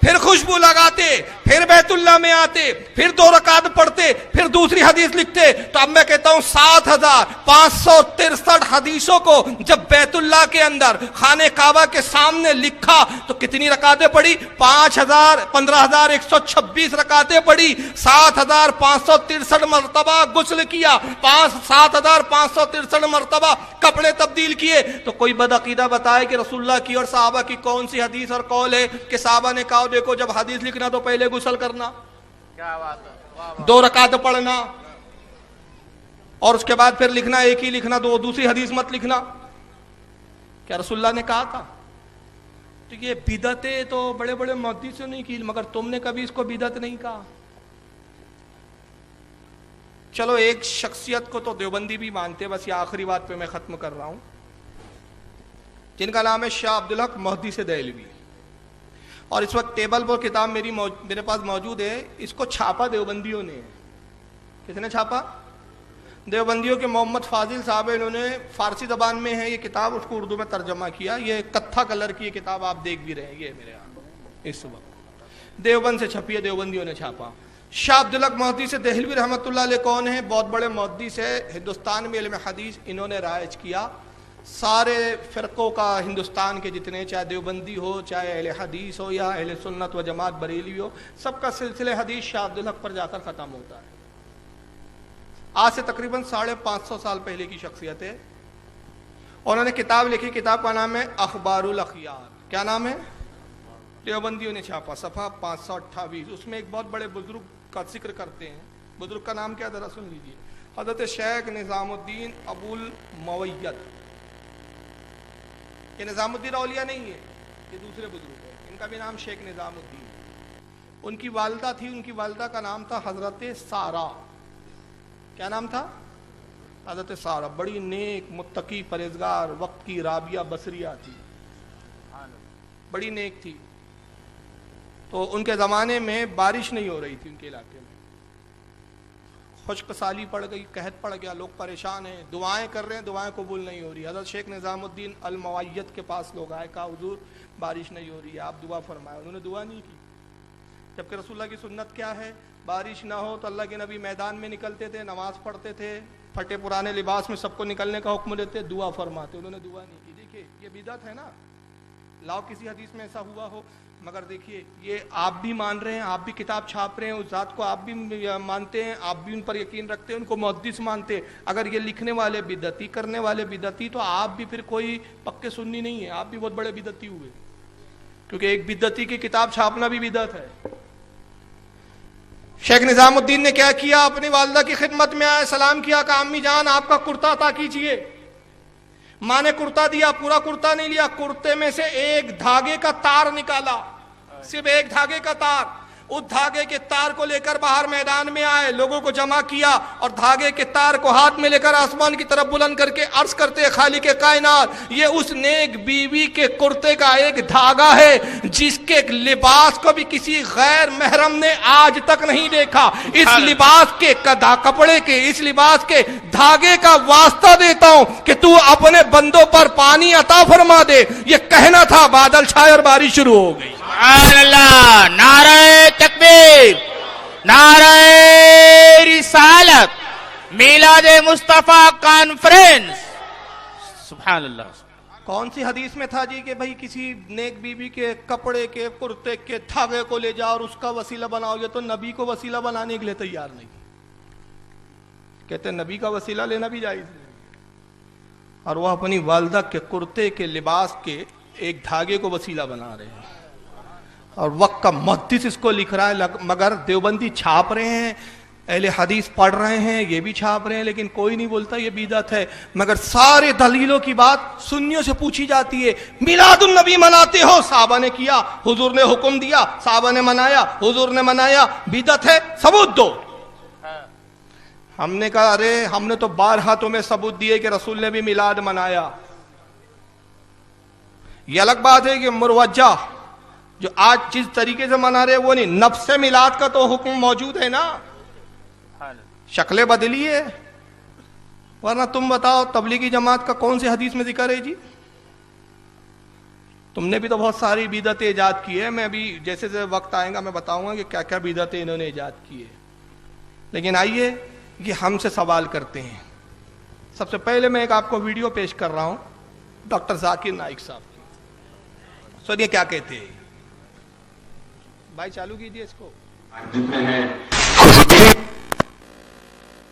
پھر خوشبو لگاتے، پھر بیت اللہ میں آتے، پھر 2 رکعت پڑھتے، پھر دوسری حدیث لکھتے۔ تو اب میں کہتا ہوں 7563 حدیثوں کو جب بیت اللہ کے اندر خانہ کعبہ کے سامنے لکھا تو کتنی رکعتیں پڑھی؟ 15,126 رکعتیں پڑھی، 7563 مرتبہ غسل کیا، 7563 مرتبہ کپڑے تبدیل کیے۔ تو کوئی بدعقیدہ بتائے کہ رسول اللہ کی اور صحابہ کی کون سی حدیث اور قول ہے کہ صحابہ نے کہا دیکھو جب حدیث لکھنا تو پہلے غسل کرنا، کیا بات ہے، واہ واہ۔ 2 رکعت پڑھنا، اور اس کے بعد پھر لکھنا ایک ہی لکھنا، دوسری حدیث مت لکھنا؟ کیا رسول اللہ نے کہا تھا؟ تو یہ بدعتیں تو بڑے بڑے محدثوں نے کی، مگر تم نے کبھی اس کو بدعت نہیں کہا۔ چلو ایک شخصیت کو تو دیوبندی بھی مانتے، بس یہ آخری بات پہ میں ختم کر رہا ہوں، جن کا نام ہے شاہ عبدالحق محدث دہلوی، اور اس وقت ٹیبل پر کتاب میرے پاس موجود ہے، اس کو چھاپا دیوبندیوں نے۔ کس نے چھاپا؟ دیوبندیوں کے محمد فاضل صاحب انہوں نے فارسی زبان میں ہے یہ کتاب، اس کو اردو میں ترجمہ کیا. یہ کتھا کلر کی یہ کتاب آپ دیکھ بھی رہے ہیں، یہ میرے ہاتھ اس وقت دیوبند سے چھپی ہے، دیوبندیوں نے چھاپا. شاہ عبدالحق محدث دہلوی رحمۃ اللہ علیہ کون ہیں؟ بہت بڑے محدث ہے ہندوستان میں علم حدیث، انہوں نے رائج کیا سارے فرقوں کا، ہندوستان کے جتنے، چاہے دیوبندی ہو، چاہے اہل حدیث ہو یا اہل سنت و جماعت بریلوی ہو، سب کا سلسلہ حدیث شاہ عبدالحق پر جا کر ختم ہوتا ہے. آج سے تقریباً 550 سال پہلے کی شخصیت ہے. انہوں نے کتاب لکھی، کتاب کا نام ہے اخبار الاخیار. کیا نام ہے؟ دیوبندیوں نے چھاپا، صفحہ 528. اس میں ایک بہت بڑے بزرگ کا ذکر کرتے ہیں. بزرگ کا نام کیا؟ ذرا سن لیجیے. حضرت شیخ نظام الدین ابو الموید. یہ نظام الدین اولیاء نہیں ہے، یہ دوسرے بزرگ ہیں، ان کا بھی نام شیخ نظام الدین. ان کی والدہ تھی، ان کی والدہ کا نام تھا حضرت سارا. کیا نام تھا؟ حضرت سارا. بڑی نیک، متقی، پرہیزگار، وقت کی رابعہ بصریہ تھی، بڑی نیک تھی. تو ان کے زمانے میں بارش نہیں ہو رہی تھی ان کے علاقے میں، خشک سالی پڑ گئی، قحط پڑ گیا، لوگ پریشان ہیں، دعائیں کر رہے ہیں، دعائیں قبول نہیں ہو رہی. حضرت شیخ نظام الدین الموید کے پاس لوگ آئے، کہا حضور بارش نہیں ہو رہی ہے، آپ دعا فرمائیں. انہوں نے دعا نہیں کی، جبکہ رسول اللہ کی سنت کیا ہے؟ بارش نہ ہو تو اللہ کے نبی میدان میں نکلتے تھے، نماز پڑھتے تھے، پھٹے پرانے لباس میں سب کو نکلنے کا حکم دیتے، دعا فرماتے. انہوں نے دعا نہیں کی. دیکھیے یہ بدعت ہے نا، لاؤ کسی حدیث میں ایسا ہوا ہو. مگر دیکھیے یہ آپ بھی مان رہے ہیں، آپ بھی کتاب چھاپ رہے ہیں، اس ذات کو آپ بھی مانتے ہیں، آپ بھی ان پر یقین رکھتے ہیں، ان کو محدث مانتے ہیں. اگر یہ لکھنے والے بدعتی، کرنے والے بدعتی، تو آپ بھی پھر کوئی پکے سنی نہیں ہیں، آپ بھی بہت بڑے بدعتی ہوئے، کیونکہ ایک بدعتی کی کتاب چھاپنا بھی بدعت ہے. شیخ نظام الدین نے کیا کیا؟ اپنی والدہ کی خدمت میں آئے، سلام کیا، کہا امی جان آپ کا کرتا عطا کیجئے. ماں نے کرتا دیا، پورا کرتا نہیں لیا، کرتے میں سے ایک دھاگے کا تار نکالا، صرف ایک دھاگے کا تار. اس دھاگے کے تار کو لے کر باہر میدان میں آئے، لوگوں کو جمع کیا اور دھاگے کے تار کو ہاتھ میں لے کر آسمان کی طرف بلند کر کے عرض کرتے، خالق کائنات، یہ اس نیک بیوی کے کرتے کا ایک دھاگا ہے جس کے لباس کو بھی کسی غیر محرم نے آج تک نہیں دیکھا. اس لباس کے کپڑے کے، اس لباس کے دھاگے کا واسطہ دیتا ہوں کہ تو اپنے بندوں پر پانی عطا فرما دے. یہ کہنا تھا، بادل چھائے اور بارش شروع ہو گئی. سبحان اللہ. نعرہ تکبیر، نعرہ رسالت، میلاد مصطفیٰ کانفرنس. سبحان اللہ. کون سی حدیث میں تھا جی کہ بھائی کسی نیک بیوی کے کپڑے کے، کرتے کے دھاگے کو لے جاؤ اور اس کا وسیلہ بناؤ؟ یہ تو نبی کو وسیلہ بنانے کے لیے تیار نہیں. کہتے ہیں نبی کا وسیلہ لینا بھی جائز نہیں، اور وہ اپنی والدہ کے کرتے کے لباس کے ایک دھاگے کو وسیلہ بنا رہے ہیں. اور وقت کا محدث اس کو لکھ رہا ہے، مگر دیوبندی چھاپ رہے ہیں، اہل حدیث پڑھ رہے ہیں، یہ بھی چھاپ رہے ہیں، لیکن کوئی نہیں بولتا یہ بدعت ہے. مگر سارے دلیلوں کی بات سنیوں سے پوچھی جاتی ہے. میلاد النبی مناتے ہو؟ صحابہ نے کیا، حضور نے حکم دیا، صحابہ نے منایا، حضور نے منایا، بدعت ہے؟ ثبوت دو. ہم نے کہا ارے ہم نے تو بارہا تمہیں ثبوت دیے کہ رسول نے بھی میلاد منایا. یہ الگ بات ہے کہ مروجہ جو آج جس طریقے سے منا رہے وہ نہیں. نفس میلاد کا تو حکم موجود ہے نا، شکلیں بدلی ہے. ورنہ تم بتاؤ تبلیغی جماعت کا کون سی حدیث میں ذکر ہے جی؟ تم نے بھی تو بہت ساری بدعتیں ایجاد کی ہے. میں ابھی جیسے جیسے وقت آئے گا میں بتاؤں گا کہ کیا کیا بدعتیں انہوں نے ایجاد کی ہے. لیکن آئیے یہ ہم سے سوال کرتے ہیں. سب سے پہلے میں ایک آپ کو ویڈیو پیش کر رہا ہوں ڈاکٹر ذاکر نائک صاحب کی. سنیے کیا کہتے ہیں. بھائی چالو کیجیے اس کو. جتنے ہیں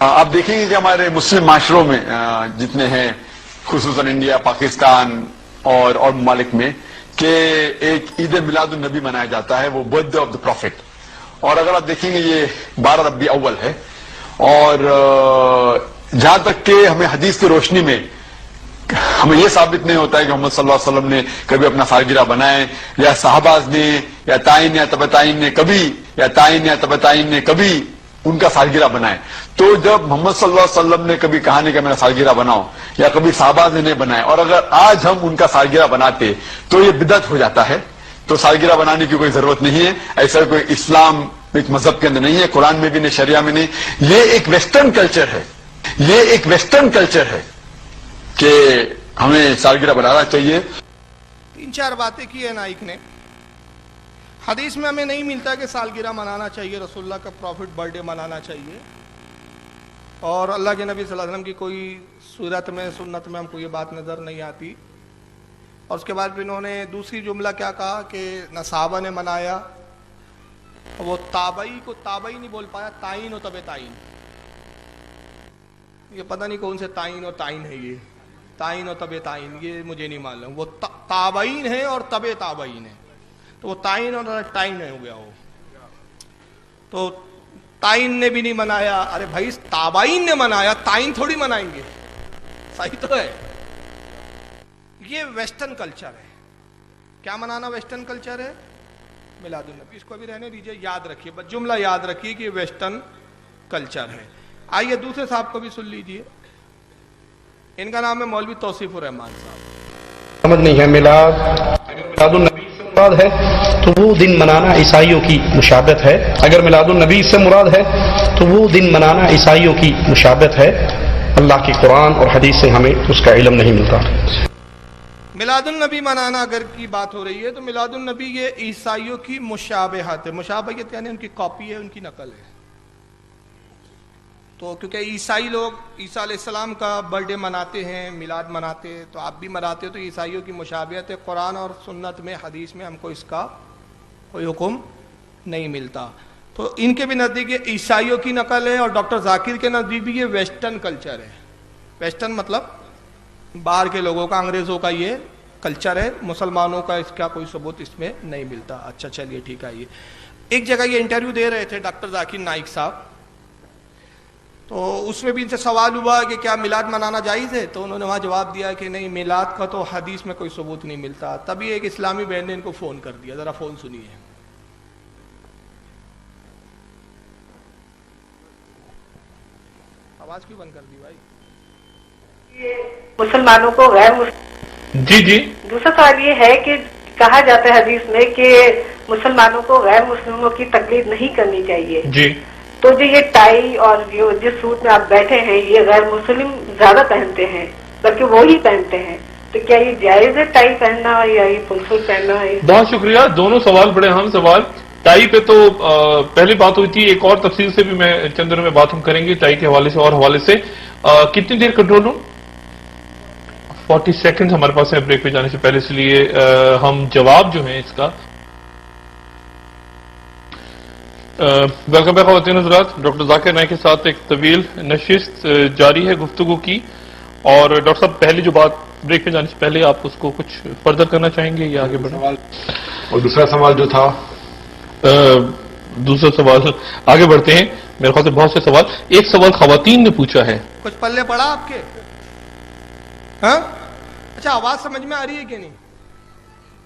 آپ دیکھیں گے کہ ہمارے مسلم معاشروں میں جتنے ہیں، خصوصاً انڈیا، پاکستان اور ممالک میں، کہ ایک عید میلاد النبی منایا جاتا ہے، وہ birthday of the prophet. اور اگر آپ دیکھیں گے یہ 12 ربیع اول ہے. اور جہاں تک کہ ہمیں حدیث کی روشنی میں ہمیں یہ ثابت نہیں ہوتا ہے کہ محمد صلی اللہ علیہ وسلم نے کبھی اپنا سالگرہ بنائے، یا صحابہ نے یا تائین یا تبع تائین نے کبھی، یا تائین یا تبع تائین نے کبھی ان کا سالگرہ بنائے. تو جب محمد صلی اللہ علیہ وسلم نے کبھی کہا نہیں کہ میرا سالگرہ بناؤ، یا کبھی صحابہ نے نہیں بنائے، اور اگر آج ہم ان کا سالگرہ بناتے تو یہ بدعت ہو جاتا ہے. تو سالگرہ بنانے کی کوئی ضرورت نہیں ہے. ایسا کوئی اسلام ایک مذہب کے اندر نہیں ہے، قرآن میں بھی نہیں، شریعہ میں نہیں. یہ ایک ویسٹرن کلچر ہے. یہ ایک ویسٹرن کلچر ہے کہ ہمیں سالگرہ بنانا چاہیے. 3-4 باتیں کی ہے نائک نے. حدیث میں ہمیں نہیں ملتا کہ سالگرہ منانا چاہیے, رسول اللہ کا پروفٹ برتھ ڈے منانا چاہیے, اور اللہ کے نبی صلی اللہ علیہ وسلم کی کوئی صورت میں سنت میں ہم کو یہ بات نظر نہیں آتی. اور اس کے بعد پھر انہوں نے دوسری جملہ کیا کہا کہ نہ صحابہ نے منایا, وہ تابعی کو تابعی نہیں بول پایا, تعین و تب تعین. یہ پتہ نہیں کون سے تعین اور تعین ہے, یہ تعین اور تب تعین یہ مجھے نہیں معلوم. وہ تابعین ہے اور تب تابعین ہے, تو وہ تعین اور تعین ہو گیا. وہ تو تعین نے بھی نہیں منایا. ارے بھائی تابعین نے منایا, تعین تھوڑی منائیں گے, صحیح تو ہے. یہ ویسٹرن کلچر ہے. کیا منانا ویسٹرن کلچر ہے؟ میلاد النبی. اس کو بھی رہنے دیجئے, یاد رکھیے, بس جملہ یاد رکھیے کہ یہ ویسٹرن کلچر ہے. آئیے دوسرے صاحب کو بھی سن لیجئے. ان کا نام ہے مولوی توصیف الرحمان صاحب. سمجھ نہیں ہے میلاد النبی سے مراد ہے تو وہ دن منانا عیسائیوں کی مشابہت ہے. اگر میلاد النبی سے مراد ہے تو وہ دن منانا عیسائیوں کی مشابہت ہے. اللہ کی قرآن اور حدیث سے ہمیں اس کا علم نہیں ملتا. میلاد النبی منانا اگر کی بات ہو رہی ہے تو میلاد النبی یہ عیسائیوں کی مشابہت ہے. مشابہت یعنی ان کی کاپی ہے, ان کی نقل ہے. تو کیونکہ عیسائی لوگ عیسیٰ علیہ السلام کا برتھ ڈے مناتے ہیں, میلاد مناتے ہیں, تو آپ بھی مناتے ہو, تو عیسائیوں کی مشابہت ہے. قرآن اور سنت میں حدیث میں ہم کو اس کا کوئی حکم نہیں ملتا. تو ان کے بھی نزدیک یہ عیسائیوں کی نقل ہے, اور ڈاکٹر ذاکر کے نزدیک بھی یہ ویسٹرن کلچر ہے. ویسٹرن مطلب باہر کے لوگوں کا, انگریزوں کا یہ کلچر ہے. مسلمانوں کا اس کا کوئی ثبوت اس میں نہیں ملتا. اچھا چلیے ٹھیک ہے. یہ ایک جگہ یہ انٹرویو دے رہے تھے ڈاکٹر ذاکر نائک صاحب, تو اس میں بھی ان سے سوال ہوا کہ کیا میلاد منانا جائز ہے, تو انہوں نے وہاں جواب دیا کہ نہیں, میلاد کا تو حدیث میں کوئی ثبوت نہیں ملتا. تبھی ایک اسلامی بہن نے ان کو فون کر دیا. ذرا فون سنیے. آواز کیوں بند کر دی بھائی؟ مسلمانوں کو غیر جی دوسرا سوال یہ ہے کہ کہا جاتا ہے حدیث میں کہ مسلمانوں کو غیر مسلموں کی تقلید نہیں کرنی چاہیے. جی تو جو یہ ٹائی اور جس سوٹ میں آپ بیٹھے ہیں یہ غیر مسلم زیادہ پہنتے ہیں, بلکہ وہی پہنتے ہیں, تو کیا یہ جائز ہے ٹائی پہننا یا یہ فل سوٹ پہننا ہے؟ بہت شکریہ. دونوں سوال بڑے اہم سوال. ٹائی پہ تو پہلی بات ہوئی تھی, ایک اور تفصیل سے بھی میں چند دنوں میں بات ہم کریں گے ٹائی کے حوالے سے اور حوالے سے. کتنی دیر کنٹرول روم؟ 40 سیکنڈ ہمارے پاس ہے بریک پہ جانے سے پہلے, اس لیے ہم جواب جو ہیں اس کا. ویلکم بیک خواتین حضرات. ڈاکٹر ذاکر نائک کے ساتھ ایک طویل نشست جاری ہے گفتگو کی, اور ڈاکٹر صاحب پہلی جو بات بریک پہ جانے سے پہلے آپ اس کو کچھ فردر کرنا چاہیں گے یا آگے بڑھیں؟ اور دوسرا سوال جو تھا, دوسرا سوال آگے بڑھتے ہیں. میرے خیال سے بہت سے سوال. ایک سوال خواتین نے پوچھا ہے. کچھ پلے پڑا آپ کے؟ ہاں اچھا, آواز سمجھ میں آ رہی ہے کہ نہیں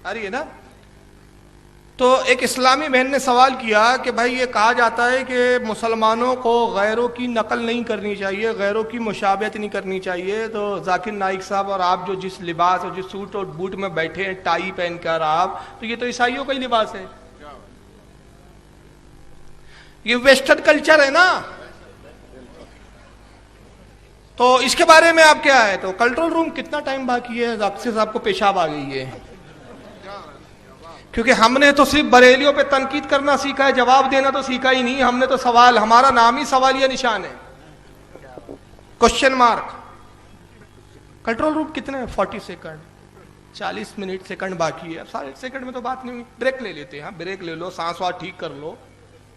آ رہی ہے نا؟ تو ایک اسلامی بہن نے سوال کیا کہ بھائی یہ کہا جاتا ہے کہ مسلمانوں کو غیروں کی نقل نہیں کرنی چاہیے, غیروں کی مشابہت نہیں کرنی چاہیے. تو ذاکر نائک صاحب اور آپ جو جس لباس اور جس سوٹ اور بوٹ میں بیٹھے ہیں, ٹائی پہن کر آپ, تو یہ تو عیسائیوں کا ہی لباس ہے, یہ ویسٹرن کلچر ہے نا. تو اس کے بارے میں آپ کیا ہے؟ تو کنٹرول روم کتنا ٹائم باقی ہے؟ ضابطے صاحب کو پیشاب آ گئی ہے, کیونکہ ہم نے تو صرف بریلیوں پہ تنقید کرنا سیکھا ہے, جواب دینا تو سیکھا ہی نہیں. ہم نے تو سوال, ہمارا نام ہی سوالیہ نشان ہے, کوشچن مارک. کنٹرول روم کتنے ہیں؟ 40 سیکنڈ, 40 منٹ سیکنڈ باقی ہے. 60 سیکنڈ میں تو بات نہیں ہوئی. بریک لے لیتے ہیں, بریک لے لو, سانس وانس ٹھیک کر لو.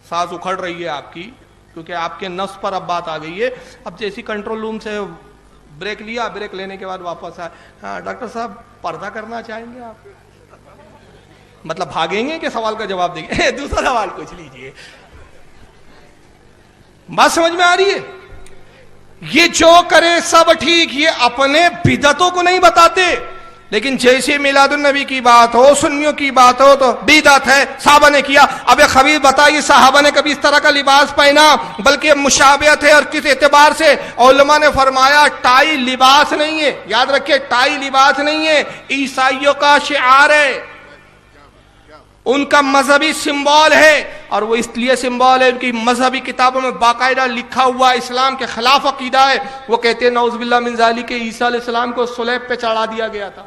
سانس اکھڑ رہی ہے آپ کی, کیونکہ آپ کے نفس پر اب بات آ گئی ہے. اب جیسی کنٹرول روم سے بریک لیا, بریک لینے کے بعد واپس آئے. ہاں ڈاکٹر صاحب پردہ کرنا چاہیں گے آپ؟ مطلب بھاگیں گے کہ سوال کا جواب دیں گے؟ دوسرا سوال پوچھ لیجئے. بات سمجھ میں آ رہی ہے؟ یہ جو کرے سب ٹھیک, یہ اپنے بدعتوں کو نہیں بتاتے, لیکن جیسے میلاد النبی کی بات ہو, سنیوں کی بات ہو, تو بدعت ہے, صحابہ نے کیا. اب خبیر بتائیے صحابہ نے کبھی اس طرح کا لباس پہنا؟ بلکہ مشابہت ہے. اور کس اعتبار سے؟ علماء نے فرمایا ٹائی لباس نہیں ہے, یاد رکھیں ٹائی لباس نہیں ہے, عیسائیوں کا شعار ہے. ان کا مذہبی سمبول ہے، اور وہ اس لیے سمبول ہے ان کی مذہبی کتابوں میں باقاعدہ لکھا ہوا اسلام کے خلاف عقیدہ ہے. وہ کہتے ہیں نعوذ باللہ من ذالک کہ عیسیٰ علیہ السلام کو صلیب پہ چڑھا دیا گیا تھا،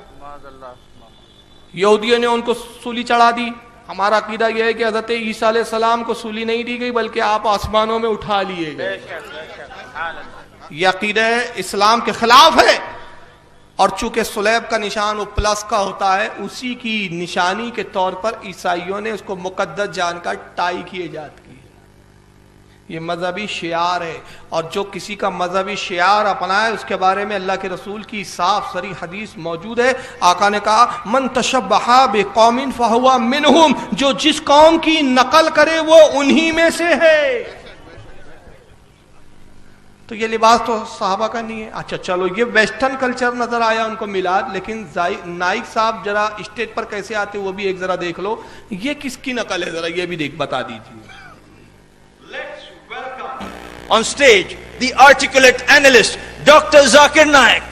یہودیوں نے ان کو سولی چڑھا دی. ہمارا عقیدہ یہ ہے کہ حضرت عیسیٰ علیہ السلام کو سولی نہیں دی گئی بلکہ آپ آسمانوں میں اٹھا لیے گئے. یہ عقیدہ اسلام کے خلاف ہے، اور چونکہ صلیب کا نشان وہ پلس کا ہوتا ہے، اسی کی نشانی کے طور پر عیسائیوں نے اس کو مقدس جان کر ٹائی کی ایجاد کی. یہ مذہبی شعار ہے، اور جو کسی کا مذہبی شعار اپنائے اس کے بارے میں اللہ کے رسول کی صاف صریح حدیث موجود ہے. آقا نے کہا من تشبہ بقوم فہو منہم، جو جس قوم کی نقل کرے وہ انہی میں سے ہے. تو یہ لباس تو صحابہ کا نہیں ہے. اچھا چلو یہ ویسٹرن کلچر نظر آیا ان کو میلاد، لیکن نائک صاحب ذرا اسٹیج پر کیسے آتے وہ بھی ایک ذرا دیکھ لو. یہ کس کی نقل ہے ذرا یہ بھی بتا دیجیے. On stage, the articulate analyst, Dr. Zakir Naik.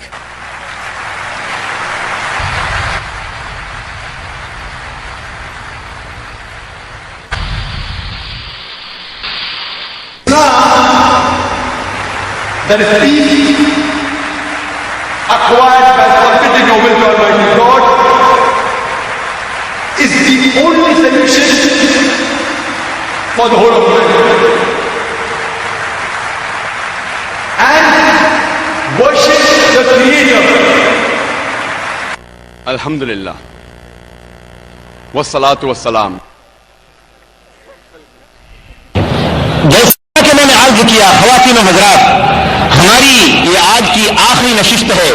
That is peace acquired by submitting your will to Almighty God is the only solution for the whole of life. And worship the Creator. Alhamdulillah. Wassalatu wassalam. جیسا کہ میں نے عرض کیا خواتین و حضرات، ہماری یہ آج کی آخری نشست ہے.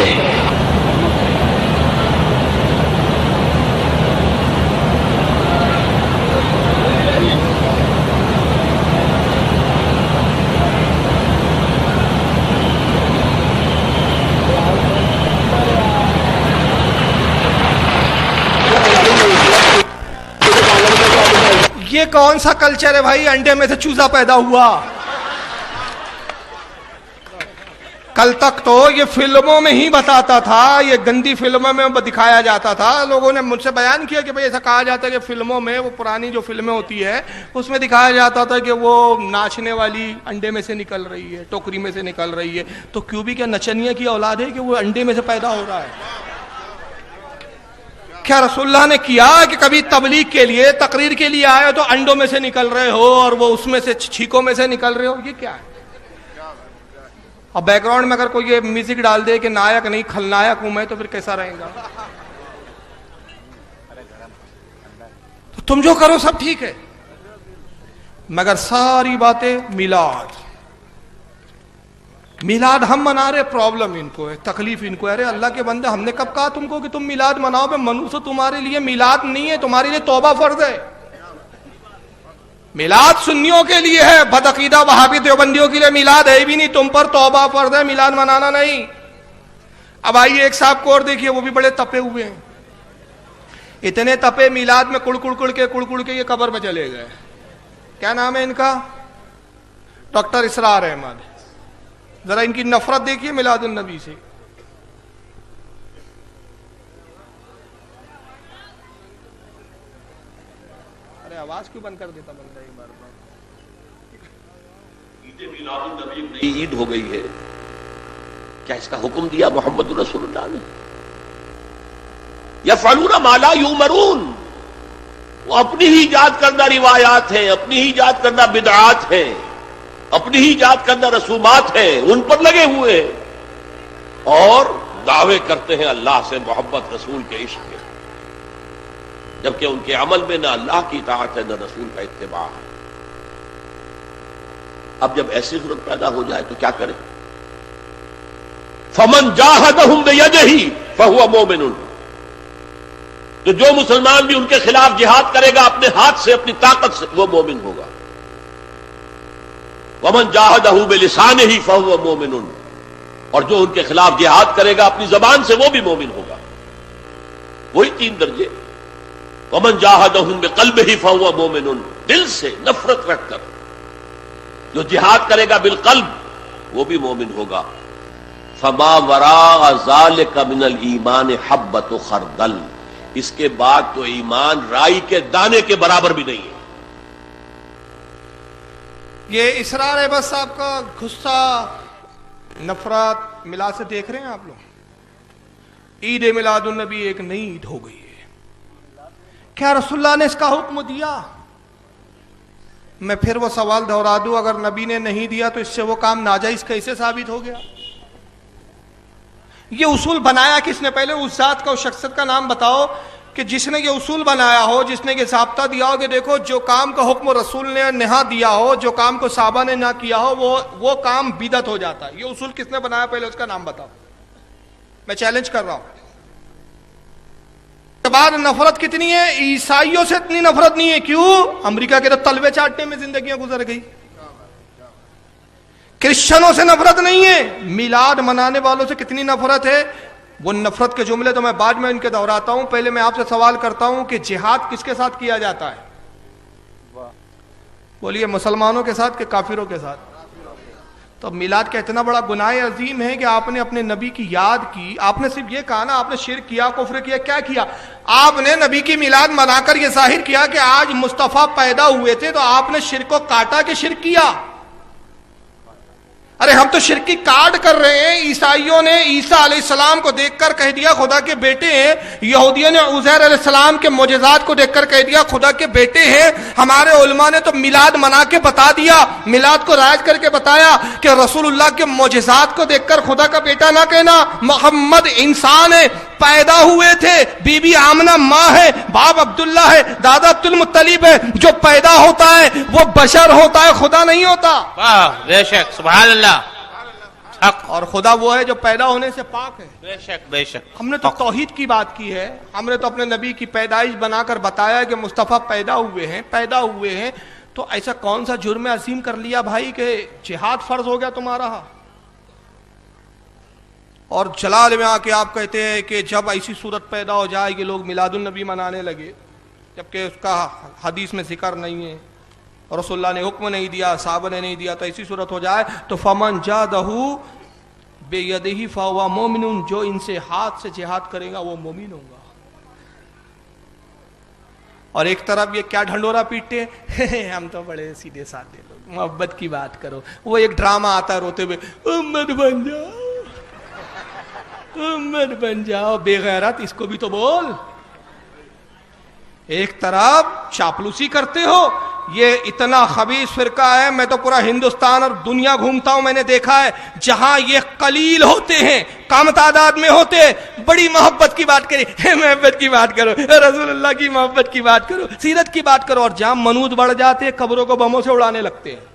یہ کون سا کلچر ہے بھائی؟ انڈے میں سے چوزا پیدا ہوا. کل تک تو یہ فلموں میں ہی بتاتا تھا، یہ گندی فلموں میں دکھایا جاتا تھا. لوگوں نے مجھ سے بیان کیا کہ بھئی ایسا کہا جاتا ہے کہ فلموں میں، وہ پرانی جو فلمیں ہوتی ہے اس میں دکھایا جاتا تھا کہ وہ ناچنے والی انڈے میں سے نکل رہی ہے، ٹوکری میں سے نکل رہی ہے. تو کیوں بھی کیا نچنیا کی اولاد ہے کہ وہ انڈے میں سے پیدا ہو رہا ہے؟ کیا رسول اللہ نے کیا کہ کبھی تبلیغ کے لیے، تقریر کے لیے آئے تو انڈوں میں سے نکل رہے ہو اور وہ اس میں سے چھینکوں میں سے نکل رہے ہو؟ یہ کیا ہے؟ اور بیک گراؤنڈ میں اگر کوئی یہ میوزک ڈال دے کہ نائک نہیں کھلنائک ہوں میں، تو پھر کیسا رہے گا؟ تو تم جو کرو سب ٹھیک ہے، مگر ساری باتیں میلاد میلاد ہم منا رہے. پرابلم ان کو ہے، تکلیف ان کو ہے. ارے اللہ کے بندے، ہم نے کب کہا تم کو کہ تم میلاد مناؤ؟ بے منوسو تمہارے لیے میلاد نہیں ہے، تمہارے لیے توبہ فرض ہے. میلاد سنیوں کے لیے ہے، بدعقیدہ وہابی دیوبندیوں کے لیے میلاد ہے بھی نہیں. تم پر توبہ فرض ہے، میلاد منانا نہیں. اب آئیے ایک صاحب کو اور دیکھیے، وہ بھی بڑے تپے ہوئے ہیں. اتنے تپے میلاد میں کڑ کڑ کے یہ قبر میں چلے گئے. کیا نام ہے ان کا؟ ڈاکٹر اسرار احمد. ذرا ان کی نفرت دیکھیے میلاد النبی سے. ارے آواز کیوں بند کر دیتا بندہ ایک بار؟ عید میلاد النبی نئی عید ہو گئی ہے، کیا اس کا حکم دیا محمد رسول اللہ نے؟ یفعلون ما لا یؤمرون. وہ اپنی ہی ایجاد کردہ روایات ہیں، اپنی ہی ایجاد کردہ بدعات ہیں، اپنی ہی ایجاد کردہ رسومات ہیں، ان پر لگے ہوئے ہیں اور دعوے کرتے ہیں اللہ سے محبت، رسول کے عشق کے، جبکہ ان کے عمل میں نہ اللہ کی اطاعت ہے نہ رسول کا اتباع ہے. اب جب ایسی صورت پیدا ہو جائے تو کیا کریں؟ فمن جاہدہم بیدہ فہو مومن. تو جو مسلمان بھی ان کے خلاف جہاد کرے گا اپنے ہاتھ سے، اپنی طاقت سے، وہ مومن ہوگا. ومن جاہدہ بلسانہ فہو مومن. اور جو ان کے خلاف جہاد کرے گا اپنی زبان سے، وہ بھی مومن ہوگا. وہی 3 درجے. ومن جاہدہم بقلبہ فہو مومن. دل سے نفرت رکھ کر جو جہاد کرے گا بالقلب، وہ بھی مومن ہوگا. فما وراء ذلک من الایمان حبۃ خردل. اس کے بعد تو ایمان رائی کے دانے کے برابر بھی نہیں ہے. یہ اسرار احمد صاحب کا غصہ نفرت میلاد سے دیکھ رہے ہیں آپ لوگ. عید میلاد النبی ایک نئی عید ہو گئی ہے. کیا رسول اللہ نے اس کا حکم دیا؟ میں پھر وہ سوال دہرا دوں، اگر نبی نے نہیں دیا تو اس سے وہ کام ناجائز کیسے ثابت ہو گیا؟ یہ اصول بنایا کس نے؟ پہلے اس ذات کا، اس شخصیت کا نام بتاؤ کہ جس نے یہ اصول بنایا ہو، جس نے یہ ضابطہ دیا ہو کہ دیکھو جو کام کا حکم رسول نے نہ دیا ہو، جو کام کو صحابہ نے نہ کیا ہو، وہ کام بدعت ہو جاتا ہے. یہ اصول کس نے بنایا؟ پہلے اس کا نام بتاؤ. میں چیلنج کر رہا ہوں. بعد نفرت کتنی ہے؟ عیسائیوں سے اتنی نفرت نہیں ہے. کیوں؟ امریکہ کے تو تلوے چاٹنے میں زندگیاں گزر گئی. کرسچنوں سے نفرت نہیں ہے. میلاد منانے والوں سے کتنی نفرت ہے؟ وہ نفرت کے جملے تو میں بعد میں ان کے دہراتا ہوں. پہلے میں آپ سے سوال کرتا ہوں کہ جہاد کس کے ساتھ کیا جاتا ہے؟ بولیے، مسلمانوں کے ساتھ کہ کافروں کے ساتھ؟ تو میلاد کا اتنا بڑا گناہ عظیم ہے کہ آپ نے اپنے نبی کی یاد کی. آپ نے صرف یہ کہا نا، آپ نے شرک کیا، کفر کیا، کیا کیا؟ آپ نے نبی کی میلاد منا کر یہ ظاہر کیا کہ آج مصطفیٰ پیدا ہوئے تھے، تو آپ نے شرک کو کاٹا کہ شرک کیا؟ ارے ہم تو شرک کی کاٹ کر رہے ہیں. عیسائیوں نے عیسیٰ علیہ السلام کو دیکھ کر کہہ دیا خدا کے بیٹے ہیں. یہودیوں نے عزیر علیہ السلام کے معجزات کو دیکھ کر کہہ دیا خدا کے بیٹے ہیں. ہمارے علماء نے تو میلاد منا کے بتا دیا، میلاد کو رائج کر کے بتایا کہ رسول اللہ کے معجزات کو دیکھ کر خدا کا بیٹا نہ کہنا. محمد انسان ہے، پیدا ہوئے تھے، بی بی آمنہ ماں ہے، باپ عبداللہ ہے، دادا عبد المطلب ہے. جو پیدا ہوتا ہے وہ بشر ہوتا ہے، خدا نہیں ہوتا. واہ، بے شک، سبحان اللہ. حق. اور خدا وہ ہے جو پیدا ہونے سے پاک ہے. بے شک، بے شک. ہم نے تو توحید کی بات کی ہے. ہم نے تو اپنے نبی کی پیدائش بنا کر بتایا کہ مصطفیٰ پیدا ہوئے ہیں. تو ایسا کون سا جرم عظیم کر لیا بھائی کہ جہاد فرض ہو گیا تمہارا؟ اور جلال میں آ کے آپ کہتے ہیں کہ جب ایسی صورت پیدا ہو جائے کہ لوگ میلاد النبی منانے لگے، جبکہ اس کا حدیث میں ذکر نہیں ہے، رسول اللہ نے حکم نہیں دیا، صحابہ نے نہیں دیا، تو ایسی صورت ہو جائے تو فمن جادہ بیدہ فہو مومن، جو ان سے ہاتھ سے جہاد کرے گا وہ مومن ہوگا. اور ایک طرف یہ کیا ڈھنڈورا پیٹتے ہیں، ہم تو بڑے سیدھے سادے لوگ، محبت کی بات کرو. وہ ایک ڈرامہ آتا ہے روتے ہوئے، امت بن جاؤ، امت بن جاؤ. بے غیرت، اس کو بھی تو بول. ایک طرف چاپلوسی کرتے ہو. یہ اتنا خبیث فرقہ ہے. میں تو پورا ہندوستان اور دنیا گھومتا ہوں، میں نے دیکھا ہے جہاں یہ قلیل ہوتے ہیں، کم تعداد میں ہوتے ہیں، بڑی محبت کی بات کریں، محبت کی بات کرو، رسول اللہ کی محبت کی بات کرو، سیرت کی بات کرو. اور جہاں منود بڑھ جاتے ہیں، قبروں کو بموں سے اڑانے لگتے ہیں،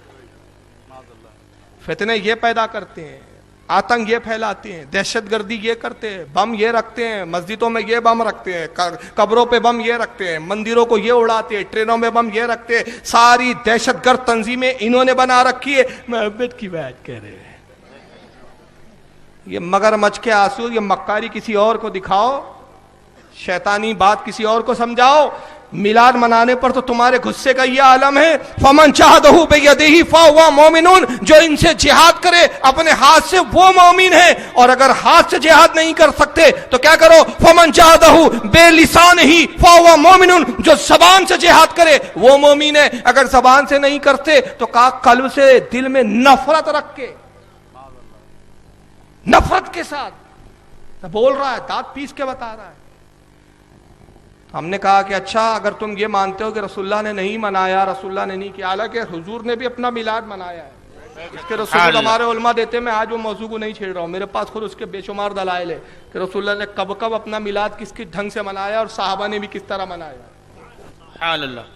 فتنے یہ پیدا کرتے ہیں، آتنک یہ پھیلاتے ہیں، دہشت گردی یہ کرتے ہیں، بم یہ رکھتے ہیں، مسجدوں میں یہ بم رکھتے ہیں، قبروں پہ بم یہ رکھتے ہیں، مندروں کو یہ اڑاتے ہیں، ٹرینوں میں بم یہ رکھتے ہیں. ساری دہشت گرد تنظیمیں انہوں نے بنا رکھی ہے. محبت کی بات کر رہے ہیں. یہ مگرمچھ کے آنسو، یہ مکاری کسی اور کو دکھاؤ، شیطانی بات کسی اور کو سمجھاؤ. میلاد منانے پر تو تمہارے غصے کا یہ عالم ہے. فمن جاہدہ بیدہ فہو مومن، جو ان سے جہاد کرے اپنے ہاتھ سے وہ مومن ہے. اور اگر ہاتھ سے جہاد نہیں کر سکتے تو کیا کرو؟ فمن جاہدہ بلسانہ فہو مومن، جو زبان سے جہاد کرے وہ مومن ہے. اگر زبان سے نہیں کرتے تو قلب سے، دل میں نفرت رکھ کے، نفرت کے ساتھ بول رہا ہے، دانت پیس کے بتا رہا ہے. ہم نے کہا کہ اچھا اگر تم یہ مانتے ہو کہ رسول اللہ نے نہیں منایا، رسول اللہ نے نہیں کیا، حالانکہ حضور نے بھی اپنا میلاد منایا ہے. اس کے رسول ہمارے علماء دیتے، میں آج وہ موضوع کو نہیں چھیڑ رہا ہوں، میرے پاس خود اس کے بے شمار دلائل ہے کہ رسول اللہ نے کب کب اپنا میلاد کس کس ڈھنگ سے منایا اور صحابہ نے بھی کس طرح منایا. سبحان اللہ.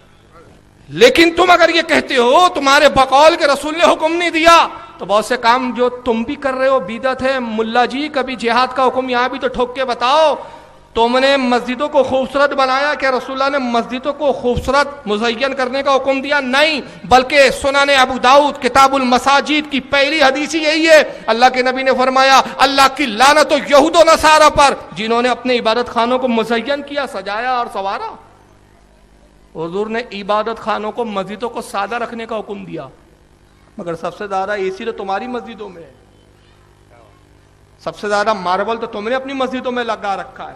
لیکن تم اگر یہ کہتے ہو تمہارے بقول کے رسول نے حکم نہیں دیا، تو بہت سے کام جو تم بھی کر رہے ہو بدعت ہے. ملا جی کبھی جہاد کا حکم یہاں بھی تو ٹھوک کے بتاؤ. تم نے مسجدوں کو خوبصورت بنایا، کیا رسول اللہ نے مسجدوں کو خوبصورت مزین کرنے کا حکم دیا؟ نہیں، بلکہ سنن ابو داؤد کتاب المساجد کی پہلی حدیث یہی ہے. اللہ کے نبی نے فرمایا اللہ کی لعنت یہود و نصارہ پر جنہوں نے اپنے عبادت خانوں کو مزین کیا، سجایا اور سنوارا. حضور نے عبادت خانوں کو، مسجدوں کو سادہ رکھنے کا حکم دیا، مگر سب سے زیادہ اے سی تو تمہاری مسجدوں میں ہے، سب سے زیادہ ماربل تو تم نے اپنی مسجدوں میں لگا رکھا ہے.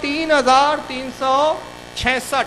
3366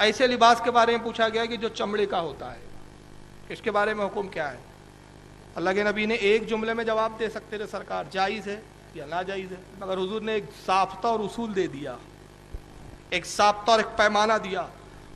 ایسے لباس کے بارے میں پوچھا گیا کہ جو چمڑے کا ہوتا ہے، اس کے بارے میں حکم کیا ہے؟ اللہ کے نبی نے ایک جملے میں جواب دے سکتے تھے سرکار جائز ہے یا ناجائز ہے، مگر حضور نے ایک ضابطہ اور اصول دے دیا، ایک ضابطہ اور ایک پیمانہ دیا.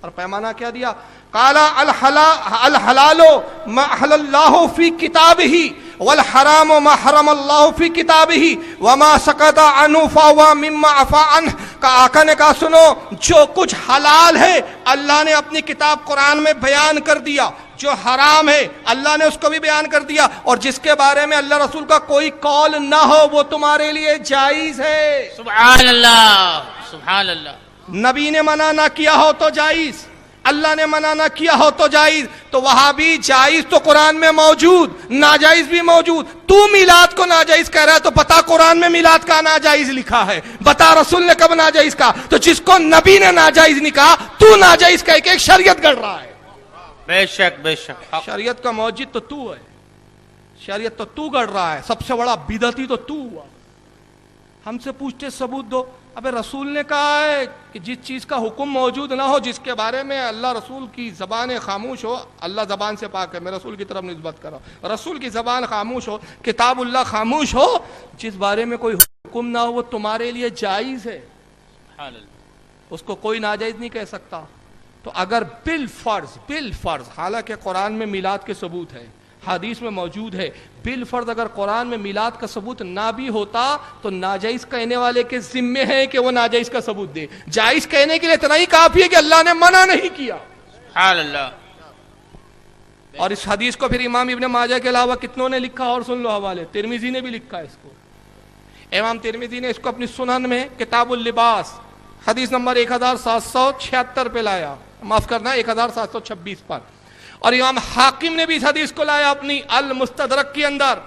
اور پیمانہ کیا دیا؟ قال الحلال ما احل اللہ فی کتابہ والحرام ما حرم اللہ فی کتابہ وما سکت عنہ فہو مما عفا عنہ. کا آقا نے کہا سنو، جو کچھ حلال ہے اللہ نے اپنی کتاب قرآن میں بیان کر دیا، جو حرام ہے اللہ نے اس کو بھی بیان کر دیا، اور جس کے بارے میں اللہ رسول کا کوئی قول نہ ہو وہ تمہارے لیے جائز ہے. سبحان اللہ سبحان اللہ. نبی نے منع نہ کیا ہو تو جائز، اللہ نے منع نہ کیا ہو تو جائز. تو وہاں بھی جائز تو قرآن میں موجود، ناجائز بھی موجود. تو میلاد کو ناجائز کہہ رہا ہے تو بتا قرآن میں میلاد کا ناجائز لکھا ہے، بتا رسول نے کب ناجائز کہا. تو جس کو نبی نے ناجائز نہیں کہا تو ناجائز کہہ کے ایک شریعت گڑھ رہا ہے. بے شک بے شک. شریعت کا موجد تو تو ہے، شریعت تو تو گڑھ رہا ہے، سب سے بڑا بدعتی تو تو ہوا. ہم سے پوچھتے ثبوت دو. ابے رسول نے کہا ہے کہ جس چیز کا حکم موجود نہ ہو، جس کے بارے میں اللہ رسول کی زبان خاموش ہو، اللہ زبان سے پاک ہے، میں رسول کی طرف نسبت کر رہا ہوں، رسول کی زبان خاموش ہو، کتاب اللہ خاموش ہو، جس بارے میں کوئی حکم نہ ہو وہ تمہارے لیے جائز ہے، اس کو کوئی ناجائز نہیں کہہ سکتا. تو اگر بالفرض حالانکہ قرآن میں میلاد کے ثبوت ہے، حدیث میں موجود ہے، بالفرض اگر قرآن میں میلاد کا ثبوت نہ بھی ہوتا تو ناجائز کہنے والے کے ذمے ہے کہ وہ ناجائز کا ثبوت دے. جائز کہنے کے لیے اتنا ہی کافی ہے کہ اللہ نے منع نہیں کیا. سبحان اللہ. اور اس حدیث کو پھر امام ابن ماجہ کے علاوہ کتنوں نے لکھا اور سن لو حوالے. ترمذی نے بھی لکھا اس کو، امام ترمذی نے اس کو اپنی سنن میں کتاب اللباس حدیث نمبر 1776 پہ لایا، معاف کرنا 1726 پر. اور امام حاکم نے بھی اس حدیث کو لایا اپنی المستدرک کے اندر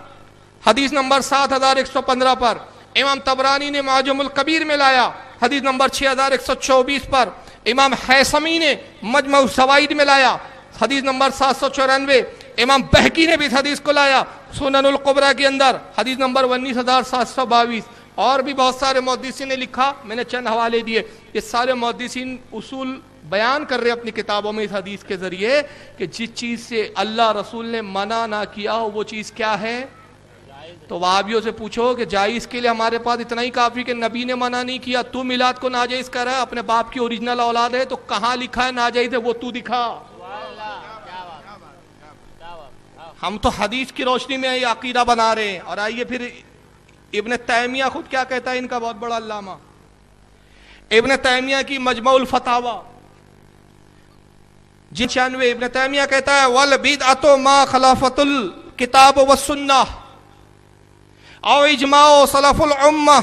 حدیث نمبر 7115 پر. امام طبرانی نے معجم الکبیر میں لایا حدیث نمبر 6124 پر. امام حیثمی نے مجمع الزوائد میں لایا حدیث نمبر 794. امام بہقی نے بھی اس حدیث کو لایا سنن القبرہ کے اندر حدیث نمبر 19722. اور بھی بہت سارے محدثین نے لکھا، میں نے چند حوالے دیے. یہ سارے محدثین اصول بیان کر رہے اپنی کتابوں میں اس حدیث کے ذریعے کہ جس چیز سے اللہ رسول نے منع نہ کیا ہو وہ چیز کیا ہے. تو وہابیوں سے پوچھو کہ جائز کے لیے ہمارے پاس اتنا ہی کافی کہ نبی نے منع نہیں کیا، تو میلاد کو ناجائز کر رہا ہے، اپنے باپ کی اوریجنل اولاد ہے تو کہاں لکھا ہے ناجائز ہے وہ تو دکھا. ہم تو حدیث کی روشنی میں یہ عقیدہ بنا رہے ہیں. اور آئیے پھر ابن تیمیہ خود کیا کہتا ہے، ان کا بہت بڑا علامہ ابن تیمیہ کی مجمع الفتاوی 96 ابن تیمیہ کہتا ہے والبدعۃ ما خلافت الکتاب والسنہ او اجماع سلف الامہ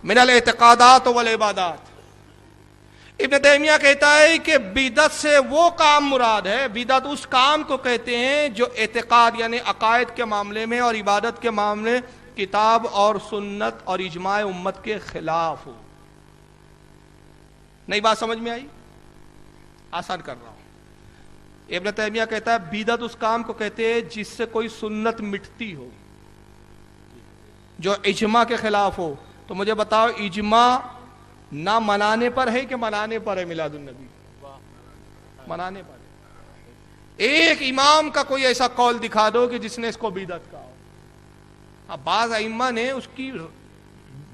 من الاعتقادات والعبادات. ابن تیمیہ کہتا ہے کہ بدعت سے وہ کام مراد ہے، بدعت اس کام کو کہتے ہیں جو اعتقاد یعنی عقائد کے معاملے میں اور عبادت کے معاملے کتاب اور سنت اور اجماع امت کے خلاف ہو. نئی بات سمجھ میں آئی؟ آسان کر رہا ہوں. ابن تیمیہ کہتا ہے بدعت اس کام کو کہتے ہیں جس سے کوئی سنت مٹتی ہو، جو اجماع کے خلاف ہو. تو مجھے بتاؤ اجماع نہ منانے پر ہے کہ منانے پر ہے؟ میلاد النبی منانے پر ہے. ایک امام کا کوئی ایسا قول دکھا دو کہ جس نے اس کو بدعت کہا. اب بعض ائمہ نے اس کی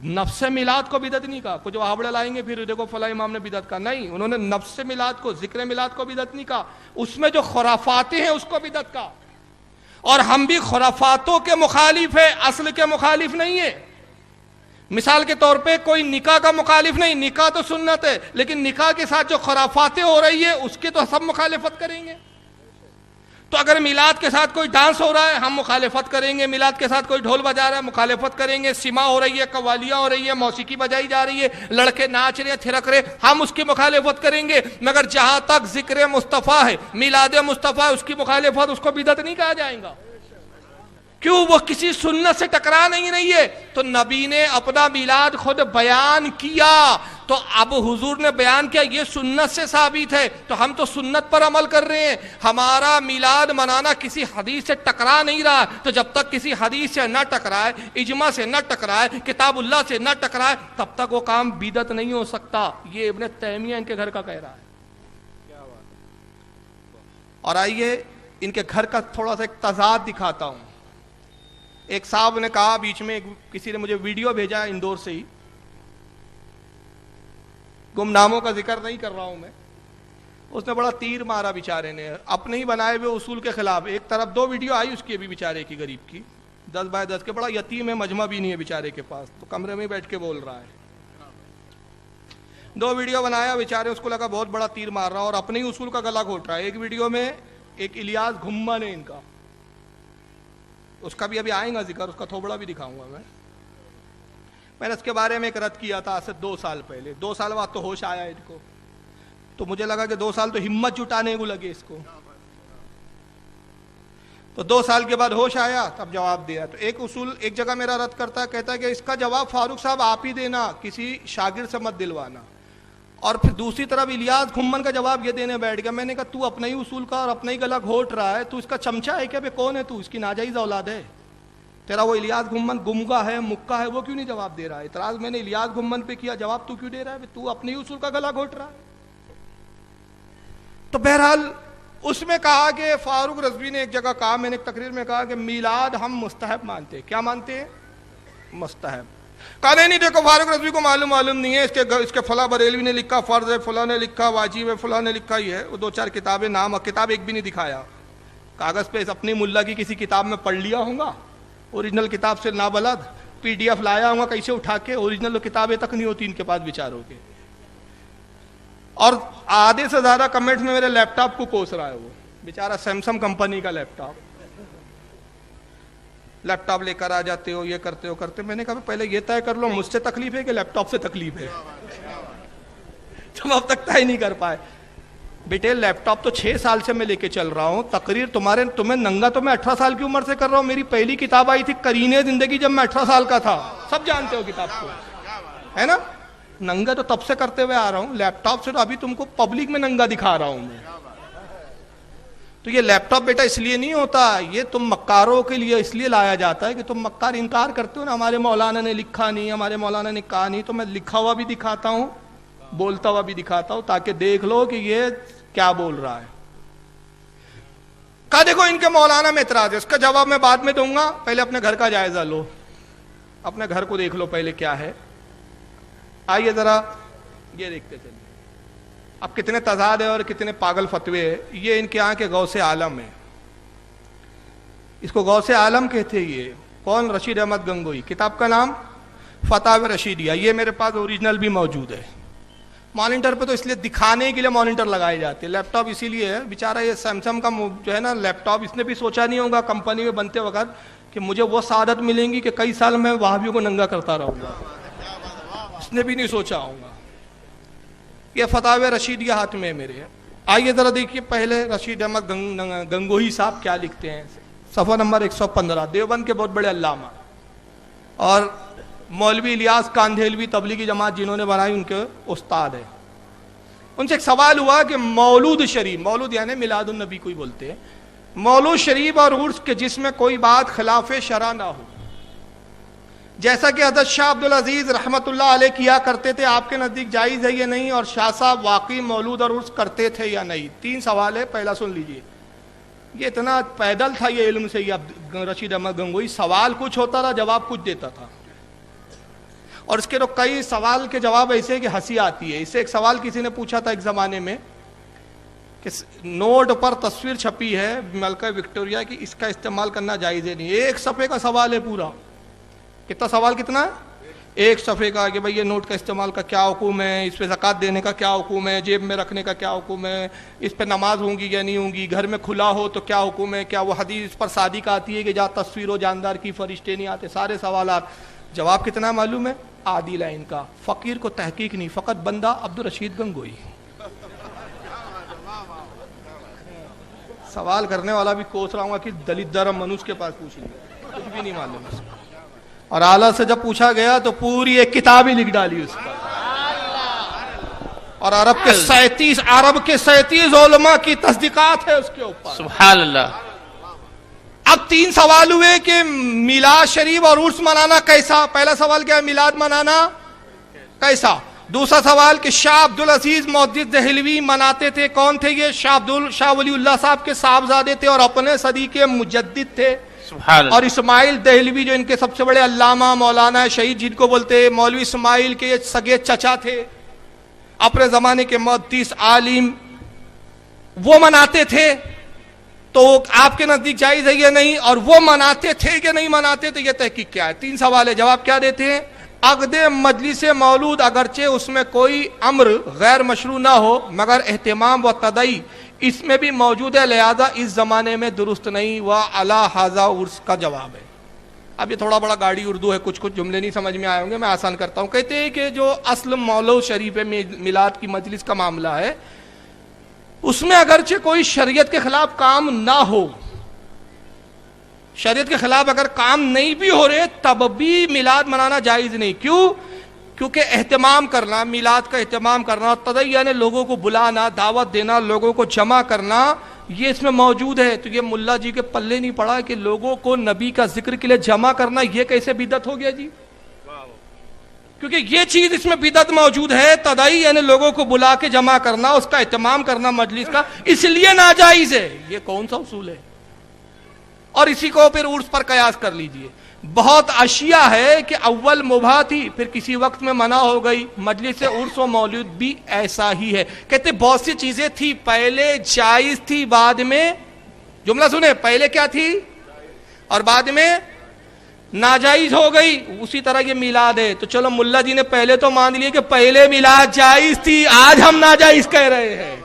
نفس میلاد کو بدعت نہیں کہا. کچھ وہابڑے لائیں گے پھر دیکھو فلاں امام نے بدعت کہا. نہیں، انہوں نے نفس میلاد کو، ذکر میلاد کو بدعت نہیں کہا. اس میں جو خرافاتیں ہیں اس کو بدعت کہا. اور ہم بھی خرافاتوں کے مخالف ہیں، اصل کے مخالف نہیں ہیں. مثال کے طور پہ کوئی نکاح کا مخالف نہیں، نکاح تو سنت ہے، لیکن نکاح کے ساتھ جو خرافاتیں ہو رہی ہے اس کی تو سب مخالفت کریں گے. تو اگر میلاد کے ساتھ کوئی ڈانس ہو رہا ہے ہم مخالفت کریں گے، میلاد کے ساتھ کوئی ڈھول بجا رہا ہے مخالفت کریں گے، سما ہو رہی ہے، قوالیاں ہو رہی ہے، موسیقی بجائی جا رہی ہے، لڑکے ناچ رہے ہیں، تھرک رہے، ہم اس کی مخالفت کریں گے. مگر جہاں تک ذکر مصطفیٰ ہے، میلاد مصطفیٰ ہے، اس کی مخالفت اس کو بدعت نہیں کہا جائے گا. کیوں؟ وہ کسی سنت سے ٹکرا نہیں رہی ہے. تو نبی نے اپنا میلاد خود بیان کیا، تو اب حضور نے بیان کیا یہ سنت سے ثابت ہے تو ہم تو سنت پر عمل کر رہے ہیں. ہمارا میلاد منانا کسی حدیث سے ٹکرا نہیں رہا. تو جب تک کسی حدیث سے نہ ٹکرائے، اجماع سے نہ ٹکرائے، کتاب اللہ سے نہ ٹکرائے، تب تک وہ کام بدعت نہیں ہو سکتا. یہ ابن تیمیہ ان کے گھر کا کہہ رہا ہے. اور آئیے ان کے گھر کا تھوڑا سا ایک تضاد دکھاتا ہوں. ایک صاحب نے کہا بیچ میں, کسی نے مجھے ویڈیو بھیجا اندور سے ہی, گمناموں کا ذکر نہیں کر رہا ہوں میں, اس نے بڑا تیر مارا بیچارے نے اپنے ہی بنائے ہوئے اصول کے خلاف. ایک طرف 2 ویڈیو آئی اس کی بھی بیچارے کی, غریب کی, 10x10 کے, بڑا یتیم ہے, مجمع بھی نہیں ہے بیچارے کے پاس, تو کمرے میں بیٹھ کے بول رہا ہے. 2 ویڈیو بنایا بیچارے, اس کو لگا بہت بڑا تیر مار رہا اور اپنے ہی اصول کا گلا گھونٹ رہا ہے. ایک ویڈیو میں ایک الیاس گھمن ہے ان کا, اس کا بھی ابھی آئیں گا ذکر, اس کا تھوبڑا بھی دکھاؤں گا میں نے اس کے بارے میں ایک رد کیا تھا آج سے 2 سال پہلے. 2 سال بعد تو ہوش آیا ان کو, تو مجھے لگا کہ 2 سال تو ہمت جٹانے کو لگے اس کو, تو 2 سال کے بعد ہوش آیا تب جواب دیا. تو ایک اصول ایک جگہ میرا رد کرتا ہے, کہتا ہے کہ اس کا جواب فاروق صاحب آپ ہی دینا, کسی شاگرد سے مت دلوانا. اور پھر دوسری طرف الیاس گھمن کا جواب یہ دینے بیٹھ گیا. میں نے کہا تو اپنا ہی اصول کا اور اپنا ہی گلا گھونٹ رہا ہے, تو اس کا چمچا ہے کیا, بے کون ہے تو, اس کی ناجائز اولاد ہے تیرا. وہ الیاس گھمن گمگا ہے, مکہ ہے, وہ کیوں نہیں جواب دے رہا ہے؟ اعتراض میں نے الیاس گھمن پہ کیا, جواب تو کیوں دے رہا ہے؟ تو اپنے ہی اصول کا گلا گھونٹ رہا ہے. تو بہرحال اس میں کہا کہ فاروق رضوی نے ایک جگہ کہا, میں نے ایک تقریر میں کہا کہ میلاد ہم مستحب مانتے ہیں. کیا مانتے ہیں؟ مستحب. کہا نہیں دیکھو فاروق رضوی کو معلوم نہیں ہے, اس کے فلاں بریلوی نے لکھا فرض ہے, فلاں نے لکھا واجب ہے, فلاں نے لکھا ہی ہے. وہ 2-4 کتابیں نام, اور کتاب ایک بھی نہیں دکھایا, کاغذ پہ اپنی ملا کی کسی کتاب میں پڑھ لیا ہوں گا, اوریجنل کتاب سے نابلد, PDF لایا ہوں گا کہیں سے اٹھا کے, اوریجنل کتابیں تک نہیں ہوتی ان کے پاس بیچاروں کے. اور آدھے سے زیادہ کمنٹ میں میرے لیپ ٹاپ کو کوس رہا ہے, وہ بیچارہ سیمسنگ کمپنی کا لیپ ٹاپ لے کر آ جاتے ہو, یہ کرتے ہو کرتے. میں نے کہا پہلے یہ طے کر لو مجھ سے تکلیف ہے کہ لیپ ٹاپ سے تکلیف ہے, تم اب تک طے نہیں کر پائے. بیٹے لیپ ٹاپ تو 6 سال سے میں لے کے چل رہا ہوں, تقریر تمہیں ننگا تو میں 18 سال کی عمر سے کر رہا ہوں. میری پہلی کتاب آئی تھی قرینِ زندگی جب میں 18 سال کا تھا, سب جانتے ہو کتاب کو, ہے نا. ننگا تو تب سے کرتے ہوئے آ رہا ہوں, لیپ ٹاپ سے تو ابھی تم کو پبلک میں ننگا دکھا رہا ہوں میں. تو یہ لیپ ٹاپ بیٹا اس لیے نہیں ہوتا, یہ تم مکاروں کے لیے اس لیے لایا جاتا ہے کہ تم مکار انکار کرتے ہو نا, ہمارے مولانا نے لکھا نہیں, ہمارے مولانا نے کہا نہیں, تو میں لکھا ہوا بھی دکھاتا ہوں, بولتا ہوا بھی دکھاتا ہوں, تاکہ دیکھ لو کہ یہ کیا بول رہا ہے. کہا دیکھو ان کے مولانا میں اعتراض ہے, اس کا جواب میں بعد میں دوں گا, پہلے اپنے گھر کا جائزہ لو, اپنے گھر کو دیکھ لو پہلے کیا ہے. آئیے ذرا یہ دیکھتے چلیے اب کتنے تضاد ہے اور کتنے پاگل فتوے ہیں. یہ ان کے یہاں کے غوث عالم ہے, اس کو غوث عالم کہتے ہیں. یہ کون؟ رشید احمد گنگوئی, کتاب کا نام فتاوی رشیدیہ. یہ میرے پاس اوریجنل بھی موجود ہے. مانیٹر پہ تو اس لیے دکھانے کے لیے مانیٹر لگائے جاتے ہیں, لیپ ٹاپ اسی لیے ہے. بیچارہ یہ سیمسنگ کا جو ہے نا لیپ ٹاپ, اس نے بھی سوچا نہیں ہوگا کمپنی میں بنتے وقت کہ مجھے وہ سعادت ملیں گی کہ کئی سال میں وہابیوں کو ننگا کرتا رہوں گا, اس نے بھی نہیں سوچا ہوگا. یہ فتاوی رشیدیہ ہاتھ میں میرے. آئیے ذرا دیکھیے پہلے رشید احمد گنگوہی صاحب کیا لکھتے ہیں. صفحہ نمبر 115, دیوبند کے بہت بڑے علامہ اور مولوی الیاس کاندھیلوی تبلیغی جماعت جنہوں نے بنائی, ان کے استاد ہیں. ان سے ایک سوال ہوا کہ مولود شریف, مولود یعنی میلاد النبی کو ہی بولتے ہیں, مولود شریف اور عرس کے جس میں کوئی بات خلاف شرع نہ ہو, جیسا کہ حضرت شاہ عبدالعزیز رحمت اللہ علیہ کیا کرتے تھے, آپ کے نزدیک جائز ہے یا نہیں؟ اور شاہ صاحب واقعی مولود اور عرس کرتے تھے یا نہیں؟ 3 سوال ہے, پہلا سن لیجئے. یہ اتنا پیدل تھا یہ علم سے یہ رشید احمد گنگوئی, سوال کچھ ہوتا تھا جواب کچھ دیتا تھا. اور اس کے تو کئی سوال کے جواب ایسے کہ ہنسی آتی ہے. اس سے ایک سوال کسی نے پوچھا تھا ایک زمانے میں کہ نوٹ پر تصویر چھپی ہے ملکہ وکٹوریہ کی, اس کا استعمال کرنا جائز ہے نہیں. 1 صفحے کا سوال ہے پورا. کتنا سوال کتنا ہے؟ 1 صفحے کا, کہ بھئی یہ نوٹ کا استعمال کا کیا حکم ہے, اس پہ زکوٰۃ دینے کا کیا حکم ہے, جیب میں رکھنے کا کیا حکم ہے, اس پہ نماز ہوں گی یا نہیں ہوں گی, گھر میں کھلا ہو تو کیا حکم ہے, کیا وہ حدیث پر صادق آتی ہے کہ جہاں تصویر ہو جاندار کی فرشتے نہیں آتے. سارے سوالات. جواب کتنا معلوم ہے؟ عادل ہے ان کا. فقیر کو تحقیق نہیں, فقط بندہ عبدالرشید گنگوئی. سوال کرنے والا بھی کوس رہا ہوں کہ دلت درم منوج کے پاس پوچھ لیا, کچھ بھی نہیں معلوم اس کو. اور اعلیٰ سے جب پوچھا گیا تو پوری ایک کتاب ہی لکھ ڈالی اس پر. اور عرب کے 37 علماء کی تصدیقات ہے اس کے اوپر. سبحان اللہ. اب 3 سوال ہوئے کہ میلاد شریف اور عرس منانا کیسا. پہلا سوال کیا ہے؟ میلاد منانا کیسا. دوسرا سوال کہ شاہ عبد العزیز محدث دہلوی مناتے تھے، کون تھے یہ؟ شاہ ولی اللہ صاحب کے صاحبزادے تھے اور اپنے صدی کے مجدد تھے. سبحان اللہ. اور اسماعیل دہلوی جو ان کے سب سے بڑے علامہ مولانا شہید جن کو بولتے ہیں، مولوی اسماعیل کے یہ سگے چچا تھے، اپنے زمانے کے محدث عالم، وہ مناتے تھے. تو آپ کے نزدیک جائز ہے یا نہیں؟ اور وہ مناتے تھے کہ نہیں مناتے تھے؟ یہ تحقیق کیا ہے؟ 3 سوال ہے، جواب کیا دیتے ہیں؟ عقد مجلس مولود اگرچہ اس میں کوئی امر غیر مشروع نہ ہو مگر اہتمام و تدعی اس میں بھی موجود ہے، لہذا اس زمانے میں درست نہیں. و علی ھذا عرس کا جواب ہے. اب یہ تھوڑا بڑا گاڑی اردو ہے، کچھ جملے نہیں سمجھ میں آئے ہوں گے، میں آسان کرتا ہوں. کہتے ہیں کہ جو اصل مولود شریف میلاد کی مجلس کا معاملہ ہے، اس میں اگرچہ کوئی شریعت کے خلاف کام نہ ہو، شریعت کے خلاف اگر کام نہیں بھی ہو رہے تب بھی میلاد منانا جائز نہیں. کیوں؟ کیونکہ اہتمام کرنا، میلاد کا اہتمام کرنا، تدعی یعنی لوگوں کو بلانا، دعوت دینا، لوگوں کو جمع کرنا، یہ اس میں موجود ہے. تو یہ ملا جی کے پلے نہیں پڑا کہ لوگوں کو نبی کا ذکر کے لیے جمع کرنا یہ کیسے بدعت ہو گیا جی؟ کیونکہ یہ چیز اس میں بدعت موجود ہے. تدعی یعنی لوگوں کو بلا کے جمع کرنا، اس کا اہتمام کرنا مجلس کا، اس لیے ناجائز ہے. یہ کون سا اصول ہے؟ اور اسی کو پھر عرس پر قیاس کر لیجئے. بہت اشیاء ہے کہ اول مباح تھی پھر کسی وقت میں منع ہو گئی. مجلس عرس و مولود بھی ایسا ہی ہے. کہتے بہت سی چیزیں تھی پہلے جائز تھی، بعد میں، جملہ سنیں، پہلے کیا تھی اور بعد میں ناجائز ہو گئی. اسی طرح یہ میلاد ہے. تو چلو ملا جی نے پہلے تو مان لیے کہ پہلے میلاد جائز تھی، آج ہم ناجائز کہہ رہے ہیں.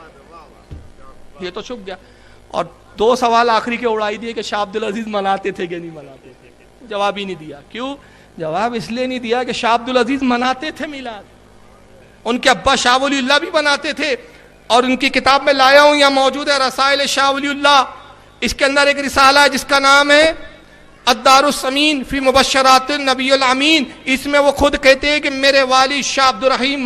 یہ تو چھپ گیا. اور 2 سوال آخری کے اڑائی دیے کہ شاہ عبد العزیز مناتے تھے کہ نہیں مناتے تھے. جواب ہی نہیں دیا. کیوں؟ جواب اس لیے نہیں دیا کہ شاہ عبد العزیز مناتے تھے میلاد، ان کے ابا شاہ ولی اللہ بھی مناتے تھے. اور ان کی کتاب میں لایا ہوں، یہاں موجود ہے، رسائل شاہ ولی اللہ. اس کے اندر ایک رسالہ ہے جس کا نام ہے الدار السمین فی مبشرات النبی الامین. اس میں وہ خود کہتے ہیں کہ میرے والد شاہ عبد الرحیم